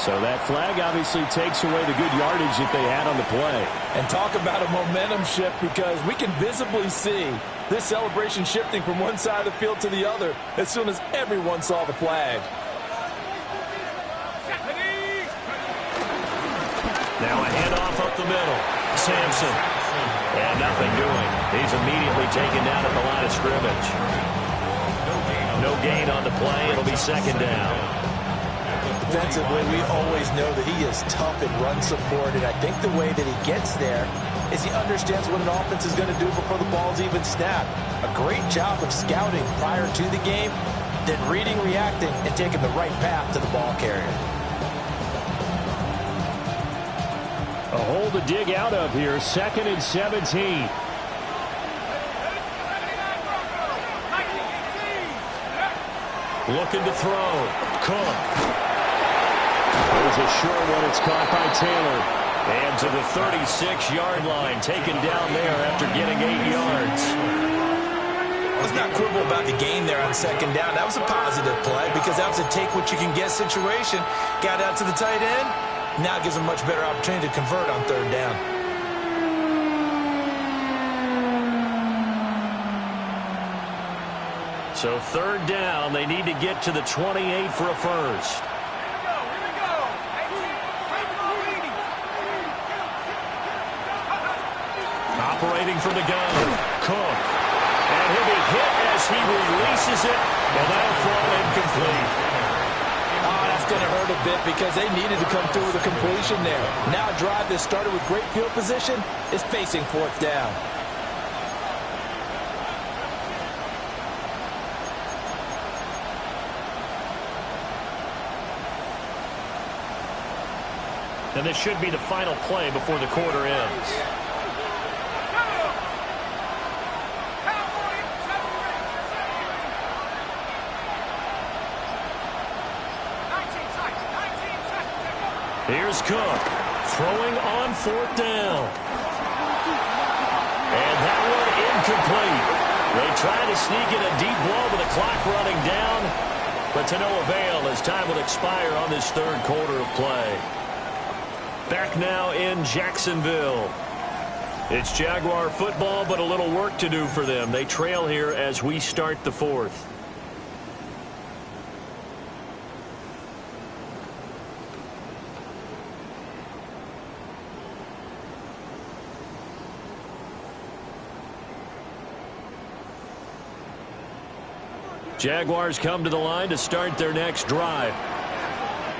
So that flag obviously takes away the good yardage that they had on the play.
And talk about a momentum shift, because we can visibly see this celebration shifting from one side of the field to the other as soon as everyone saw the flag.
Now a handoff up the middle. Sampson. And nothing doing. He's immediately taken down at the line of scrimmage. No gain on the play. It'll be 2nd down.
Defensively, we always know that he is tough in run support, and I think the way that he gets there is he understands what an offense is going to do before the ball's even snapped. A great job of scouting prior to the game, then reading, reacting, and taking the right path to the ball carrier.
A hole to dig out of here. 2nd and 17. Looking to throw. Cook. There's a short one. It's caught by Taylor. And to the 36-yard line. Taken down there after getting 8 yards.
Let's not quibble about the game there on second down. That was a positive play because that was a take-what-you-can-get situation. Got out to the tight end. Now it gives them a much better opportunity to convert on third down.
So third down, they need to get to the 28 for a first. Operating from the gun, Cook. And he'll be hit as he releases it, and that'll fall incomplete.
Oh, that's going to hurt a bit because they needed to come through with a completion there. Now a drive that started with great field position is facing fourth down.
And this should be the final play before the quarter ends. Here's Cook, throwing on fourth down. And that one incomplete. They try to sneak in a deep ball with the clock running down, but to no avail as time will expire on this third quarter of play. Back now in Jacksonville. It's Jaguar football, but a little work to do for them. They trail here as we start the fourth. Jaguars come to the line to start their next drive.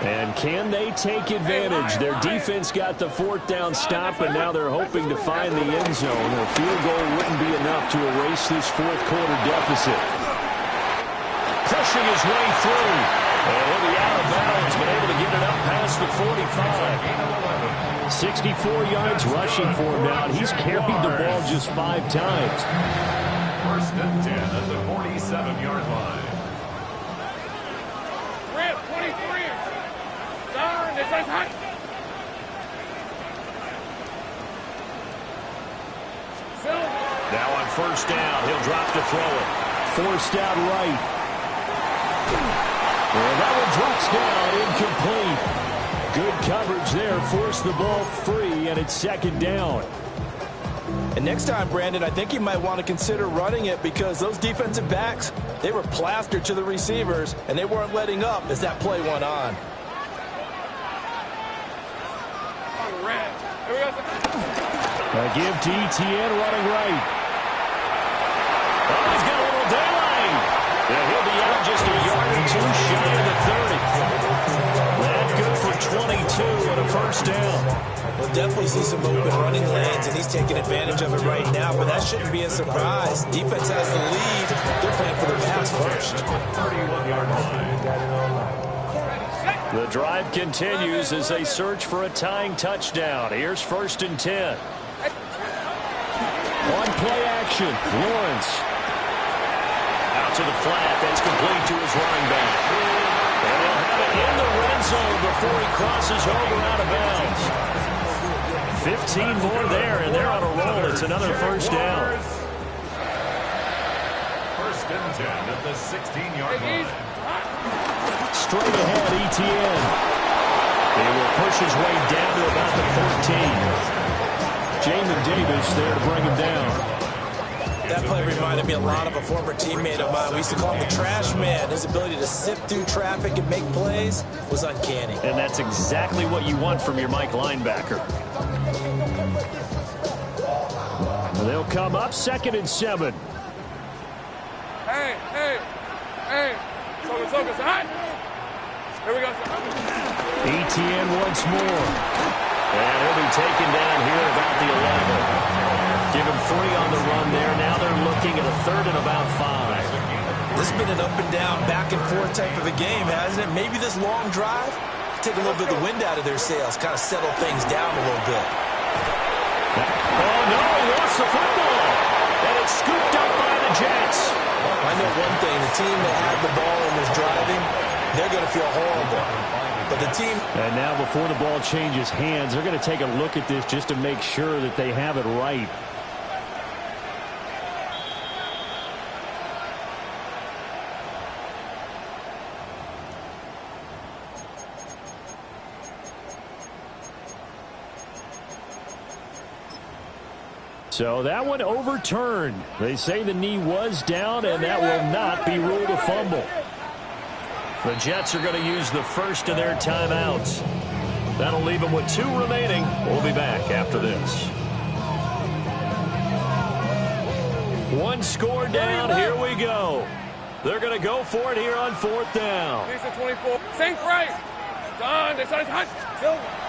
And can they take advantage? Their defense got the fourth down stop, and now they're hoping to find the end zone. A field goal wouldn't be enough to erase this fourth quarter deficit. Pushing his way through. And he'll be out of bounds, but able to get it up past the 45. 64 yards rushing for him now. He's carried the ball just 5 times.
First and 10 at the 47-yard line.
Rip, 23. Darn, this is hot.
Now on first down, he'll drop to throw it. Forced out right. And that one drops down, incomplete. Good coverage there, forced the ball free, and it's second down.
And next time, Brandon, I think you might want to consider running it because those defensive backs, they were plastered to the receivers, and they weren't letting up as that play went on.
A give to ETN running right. Oh, he's got a little daylight. Yeah, he'll be out just a yard or two shy of the 30. That's good for 22 and a first down.
We'll definitely see some open running lanes, and he's taking advantage of it right now, but that shouldn't be a surprise. Defense has the lead. They're playing for their pass first.
31-yard line.
The drive continues as they search for a tying touchdown. Here's first and 10. On play action, Lawrence. Out to the flat. That's complete to his running back. And he'll have it in the red zone before he crosses over out of bounds. 15 more there, and they're on a roll. It's another first down.
First and 10 at the 16-yard line.
Straight ahead, ETN. He will push his way down to about the 14. Jamin Davis there to bring him down.
That play reminded me a lot of a former teammate of mine. We used to call him the trash man. His ability to sift through traffic and make plays was uncanny.
And that's exactly what you want from your Mike linebacker. They'll come up second and 7.
Hey. Focus, hot. Here we go.
ETN once more. And he'll be taken down here at about the 11. Give him 3 on the run there. Now they're looking at a third and about 5.
This has been an up and down, back and forth type of a game, hasn't it? Maybe this long drive, take a little bit of the wind out of their sails, kind of settle things down a little bit.
Oh, no, he lost the football. And it's scooped up by the Jets.
I know one thing, the team that had the ball and was driving, they're going to feel horrible. But the team...
And now before the ball changes hands, they're going to take a look at this just to make sure that they have it right. So that one overturned. They say the knee was down, and that will not be ruled a fumble. The Jets are going to use the first of their timeouts. That'll leave them with 2 remaining. We'll be back after this. 1 score down. Here we go. They're going to go for it here on 4th down.
24. Same price.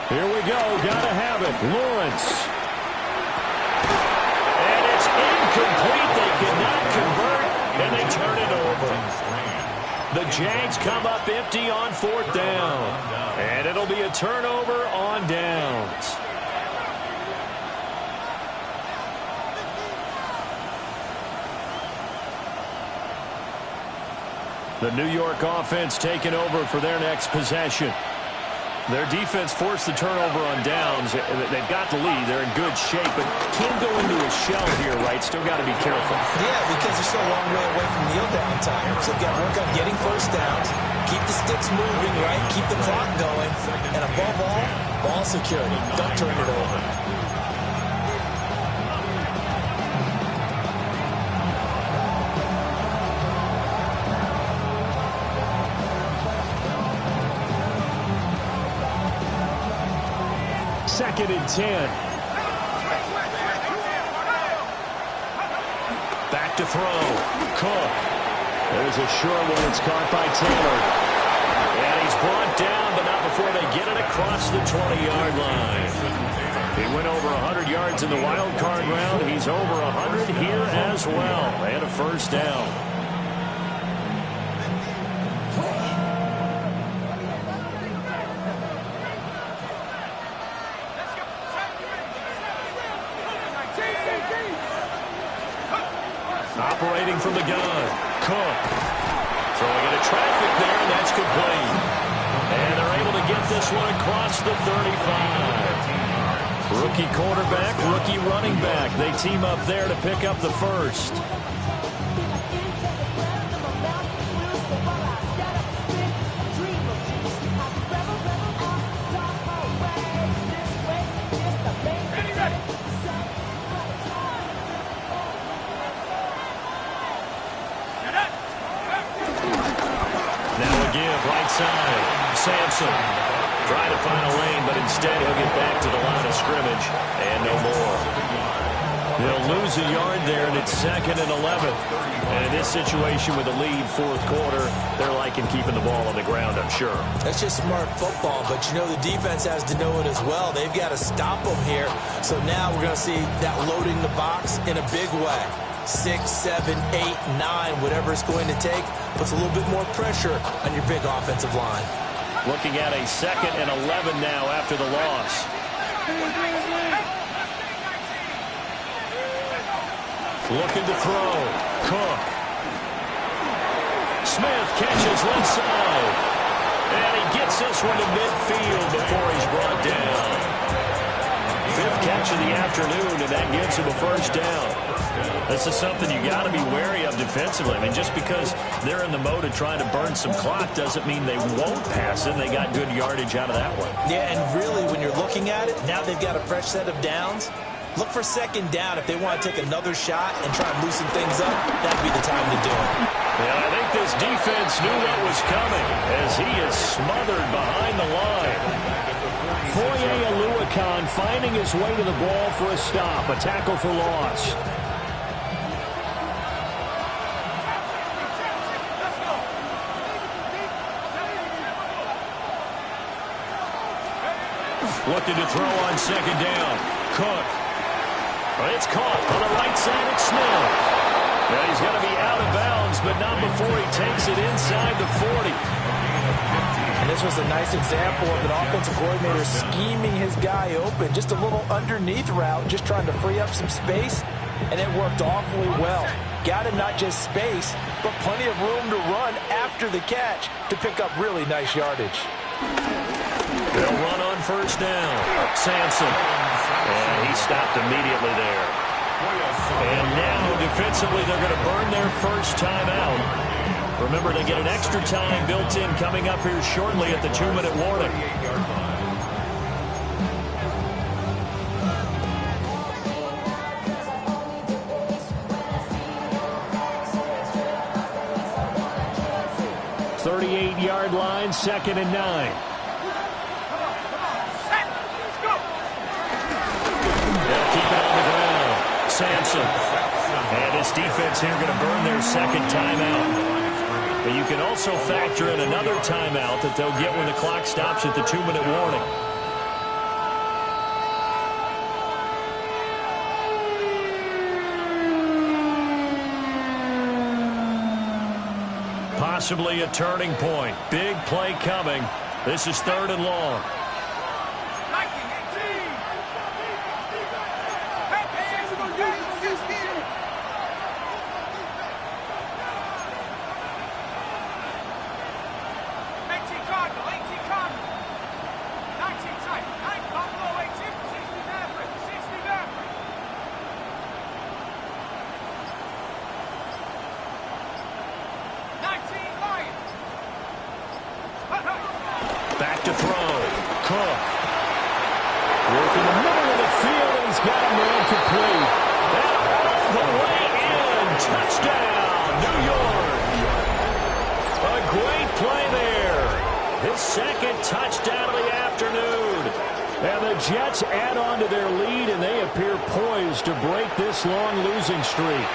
Here we go. Got to have it. Lawrence. And it's incomplete. They cannot convert, and they turn it over. The Jags come up empty on 4th down. And it'll be a turnover on downs. The New York offense taking over for their next possession. Their defense forced the turnover on downs. They've got the lead. They're in good shape, but can't go into a shell here, right? Still got to be careful.
Yeah, because they're still a long way away from kneel down time. So they've got to work on getting first downs, keep the sticks moving, right? Keep the clock going. And above all, ball security. Don't turn it over.
Second and 10. Back to throw. Cook. There's a short one. It's caught by Taylor. And he's brought down, but not before they get it across the 20-yard line. He went over 100 yards in the wild card round. He's over 100 here as well. And a first down. Operating from the gun. Cook. Throwing into traffic there, and that's complete. And they're able to get this one across the 35. Rookie quarterback, rookie running back. They team up there to pick up the first. Sampson trying to find a lane, but instead he'll get back to the line of scrimmage and no more. They'll lose a yard there, and it's 2nd and 11. And in this situation with the lead 4th quarter, they're liking keeping the ball on the ground, I'm sure.
That's just smart football, but you know the defense has to know it as well. They've got to stop them here. So now we're going to see that loading the box in a big way. 6, 7, 8, 9, whatever it's going to take, puts a little bit more pressure on your big offensive line.
Looking at a 2nd and 11 now after the loss. Looking to throw. Cook. Smith catches left side. And he gets this one to midfield before he's brought down. 5th catch of the afternoon, and that gets him a first down. This is something you got to be wary of defensively. I mean, just because they're in the mode of trying to burn some clock doesn't mean they won't pass it. They got good yardage out of that one.
Yeah, and really, when you're looking at it, now they've got a fresh set of downs. Look for 2nd down if they want to take another shot and try and loosen things up. That'd be the time to do it.
Yeah, I think this defense knew what was coming as he is smothered behind the line. Foye Oluokun finding his way to the ball for a stop. A tackle for loss. Looking to throw on 2nd down. Cook. It's caught on the right side of Smith. Now he's going to be out of bounds, but not before he takes it inside the 40.
And this was a nice example of an offensive coordinator scheming his guy open. Just a little underneath route, just trying to free up some space, and it worked awfully well. Got him not just space, but plenty of room to run after the catch to pick up really nice yardage.
They'll run on first down. Sampson. And he stopped immediately there. And now, defensively, they're going to burn their first timeout. Remember, they get an extra time built in coming up here shortly at the 2-minute warning. 38-yard line, 2nd and 9. They'll keep it on the ground. Sampson. And his defense here going to burn their second timeout. But you can also factor in another timeout that they'll get when the clock stops at the 2-minute warning. Possibly a turning point. Big play coming. This is 3rd and long. Back to throw. Cook. Work in the middle of the field, and he's got a man complete. And all the way in. Touchdown, New York. A great play there. His second touchdown of the afternoon. And the Jets add on to their lead, and they appear poised to break this long losing streak.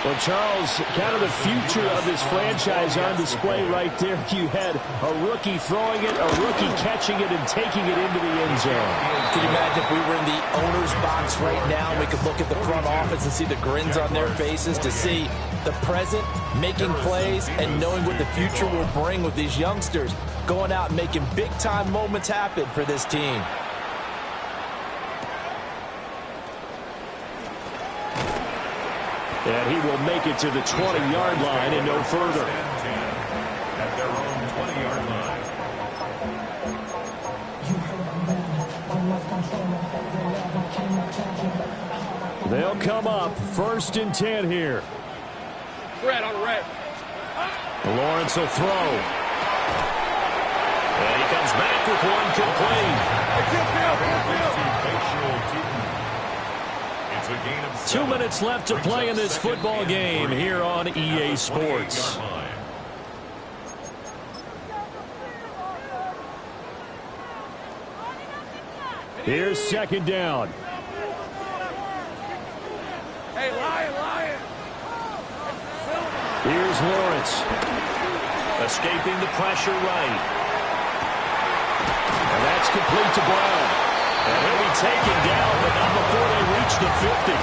Well, Charles, kind of the future of this franchise on display right there. You had a rookie throwing it, a rookie catching it, and taking it into the end zone.
Can you imagine if we were in the owner's box right now, we could look at the front office and see the grins on their faces, to see the present making plays and knowing what the future will bring with these youngsters going out and making big-time moments happen for this team.
And he will make it to the 20-yard line and no further.
At their own
20-yard line. They'll come up 1st and 10 here.
Red on red.
Lawrence will throw. And he comes back with one complete. 2 minutes left to play in this football game here on EA Sports. Here's 2nd down.
Hey, Lion.
Here's Lawrence. Escaping the pressure right. And that's complete to Brown. And he'll be taken down, but not before they reach the 50.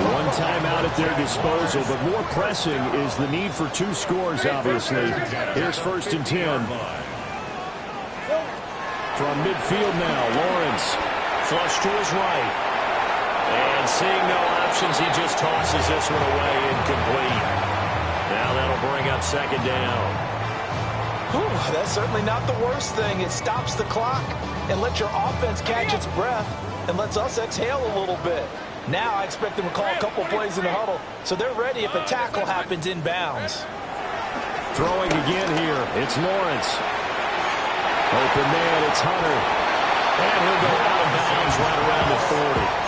One timeout at their disposal, but more pressing is the need for 2 scores, obviously. Here's 1st and 10. From midfield now, Lawrence. Flush to his right. And seeing no options, he just tosses this one away incomplete. Now that'll bring up 2nd down.
Whew, that's certainly not the worst thing. It stops the clock and lets your offense catch its breath and lets us exhale a little bit. Now I expect them to call a couple plays in the huddle, so they're ready if a tackle happens inbounds.
Throwing again here. It's Lawrence. Open man, it's Hunter. And he'll go out of bounds right around the 40.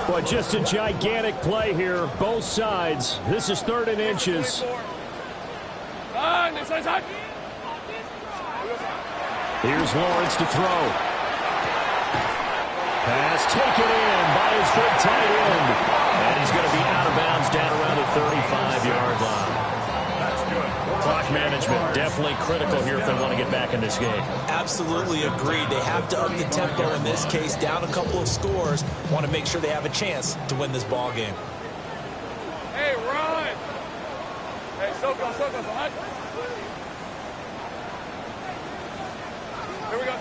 Boy, just a gigantic play here, both sides. This is 3rd and inches. Here's Lawrence to throw. Pass taken in by his big tight end. And he's going to be out of bounds down around the 35-yard line. Clock management definitely critical here if they want to get back in this game.
Absolutely agreed. They have to up the tempo in this case, down a couple of scores. Want to make sure they have a chance to win this ball game.
Hey, run! Hey, so go. Here we go.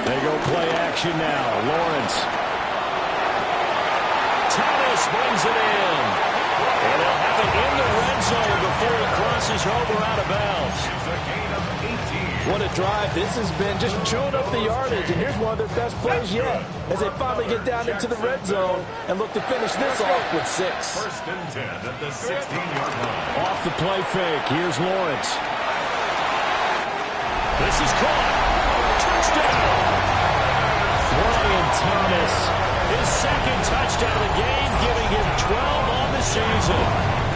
They go play action now. Lawrence. Thomas brings it in. And they'll have it in the red end zone before he crosses over out of bounds.
It's a gain of 18.
What a drive this has been, just chewing up the yardage. And here's one of their best plays yet as they finally get down into the red zone and look to finish this off with 6.
First and 10 at the 16-yard line.
Off the play fake. Here's Lawrence. This is caught. Touchdown. Brian Thomas, his second touchdown of the game, giving him 12 on the season.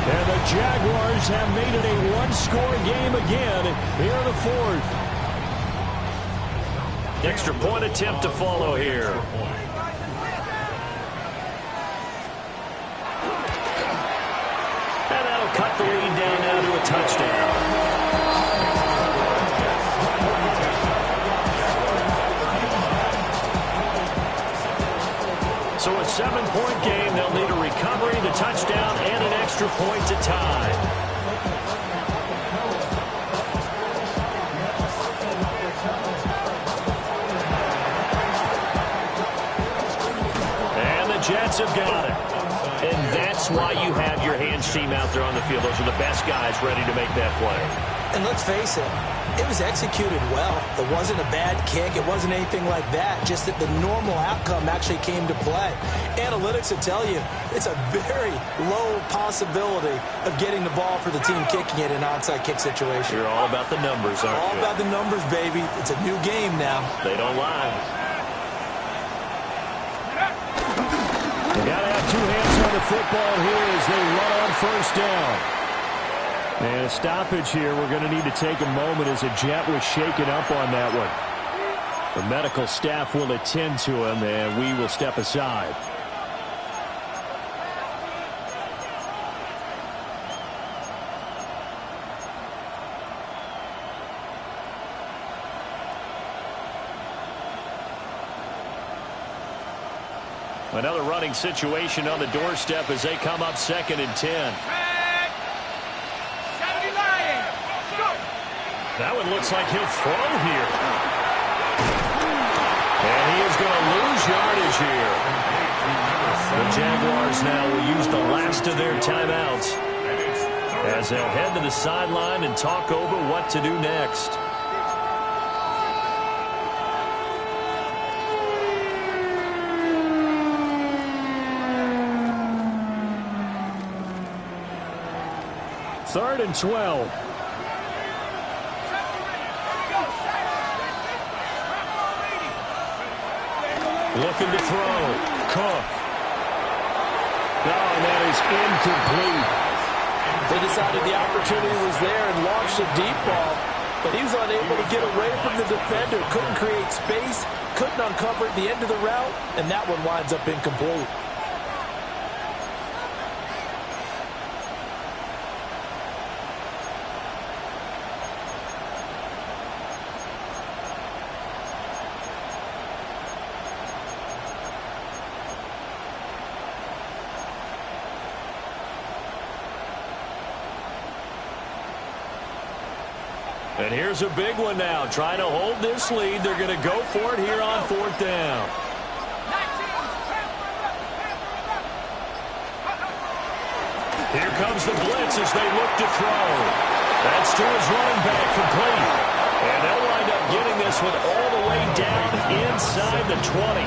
And the Jaguars have made it a one-score game again here in the 4th. Extra point attempt to follow here. And that'll cut the lead down now to a touchdown. So a 7-point game, they'll need a recovery, the touchdown, and an extra point to tie. And the Jets have got it. And that's why you have your hands team out there on the field. Those are the best guys ready to make that play.
And let's face it, it was executed well. It wasn't a bad kick. It wasn't anything like that. Just that the normal outcome actually came to play. Analytics will tell you it's a very low possibility of getting the ball for the team kicking it in an onside kick situation.
You're all about the numbers, aren't you?
All about the numbers, baby. It's a new game now.
They don't lie. They got to have 2 hands on the football here as they run on first down. And a stoppage here. We're going to need to take a moment as a Jet was shaken up on that one. The medical staff will attend to him, and we will step aside. Another running situation on the doorstep as they come up 2nd and 10. That one looks like he'll throw here. And he is going to lose yardage here. The Jaguars now will use the last of their timeouts as they'll head to the sideline and talk over what to do next. Third and 12. Looking to throw. Cook. No, and that is incomplete.
They decided the opportunity was there and launched a deep ball, but he was unable to get away from the defender. Couldn't create space, couldn't uncover at the end of the route, and that one winds up incomplete.
And here's a big one now. Trying to hold this lead. They're going to go for it here on 4th down. Here comes the blitz as they look to throw. That's to his running back, complete. And they'll wind up getting this one all the way down inside the 20.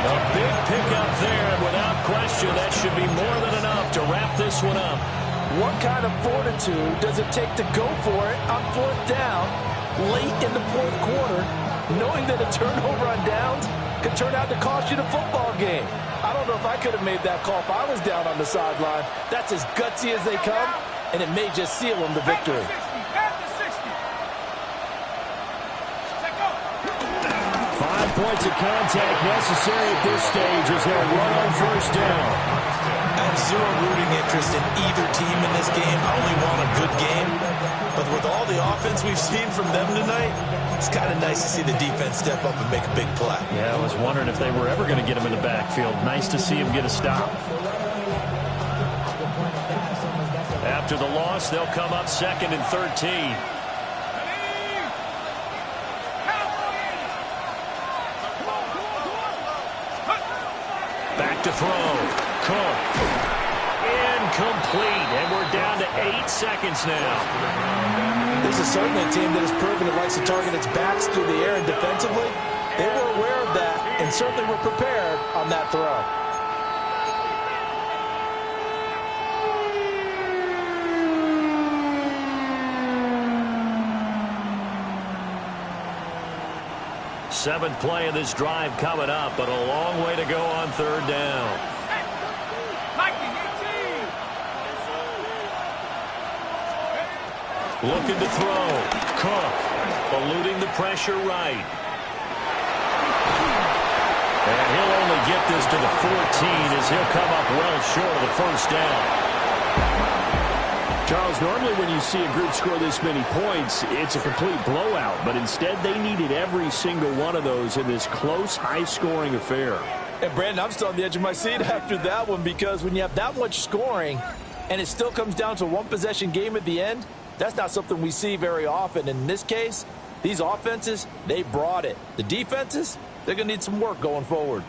A big pickup there, and without question, that should be more than enough to wrap this one up.
What kind of fortitude does it take to go for it on 4th down late in the 4th quarter, knowing that a turnover on downs could turn out to cost you the football game? I don't know if I could have made that call if I was down on the sideline. That's as gutsy as they come, and it may just seal them the victory.
5 points of contact necessary at this stage as they'll run on first down.
I have zero rooting interest in either team in this game. I only want a good game. But with all the offense we've seen from them tonight, it's kind of nice to see the defense step up and make a big play.
Yeah, I was wondering if they were ever going to get him in the backfield. Nice to see him get a stop. After the loss, they'll come up 2nd and 13. Back to throw. Cook. Incomplete, and we're down to 8 seconds now.
This is certainly a team that has proven it likes to target its backs through the air and defensively. They were aware of that and certainly were prepared on that throw.
Seventh play of this drive coming up, but a long way to go on third down. Looking to throw. Cook eluding the pressure right. And he'll only get this to the 14 as he'll come up well short of the first down.
Charles, normally when you see a group score this many points, it's a complete blowout. But instead, they needed every single one of those in this close, high-scoring affair.
And, Brandon, I'm still on the edge of my seat after that one because when you have that much scoring and it still comes down to a one-possession game at the end, that's not something we see very often. In this case, these offenses, they brought it. The defenses, they're going to need some work going forward.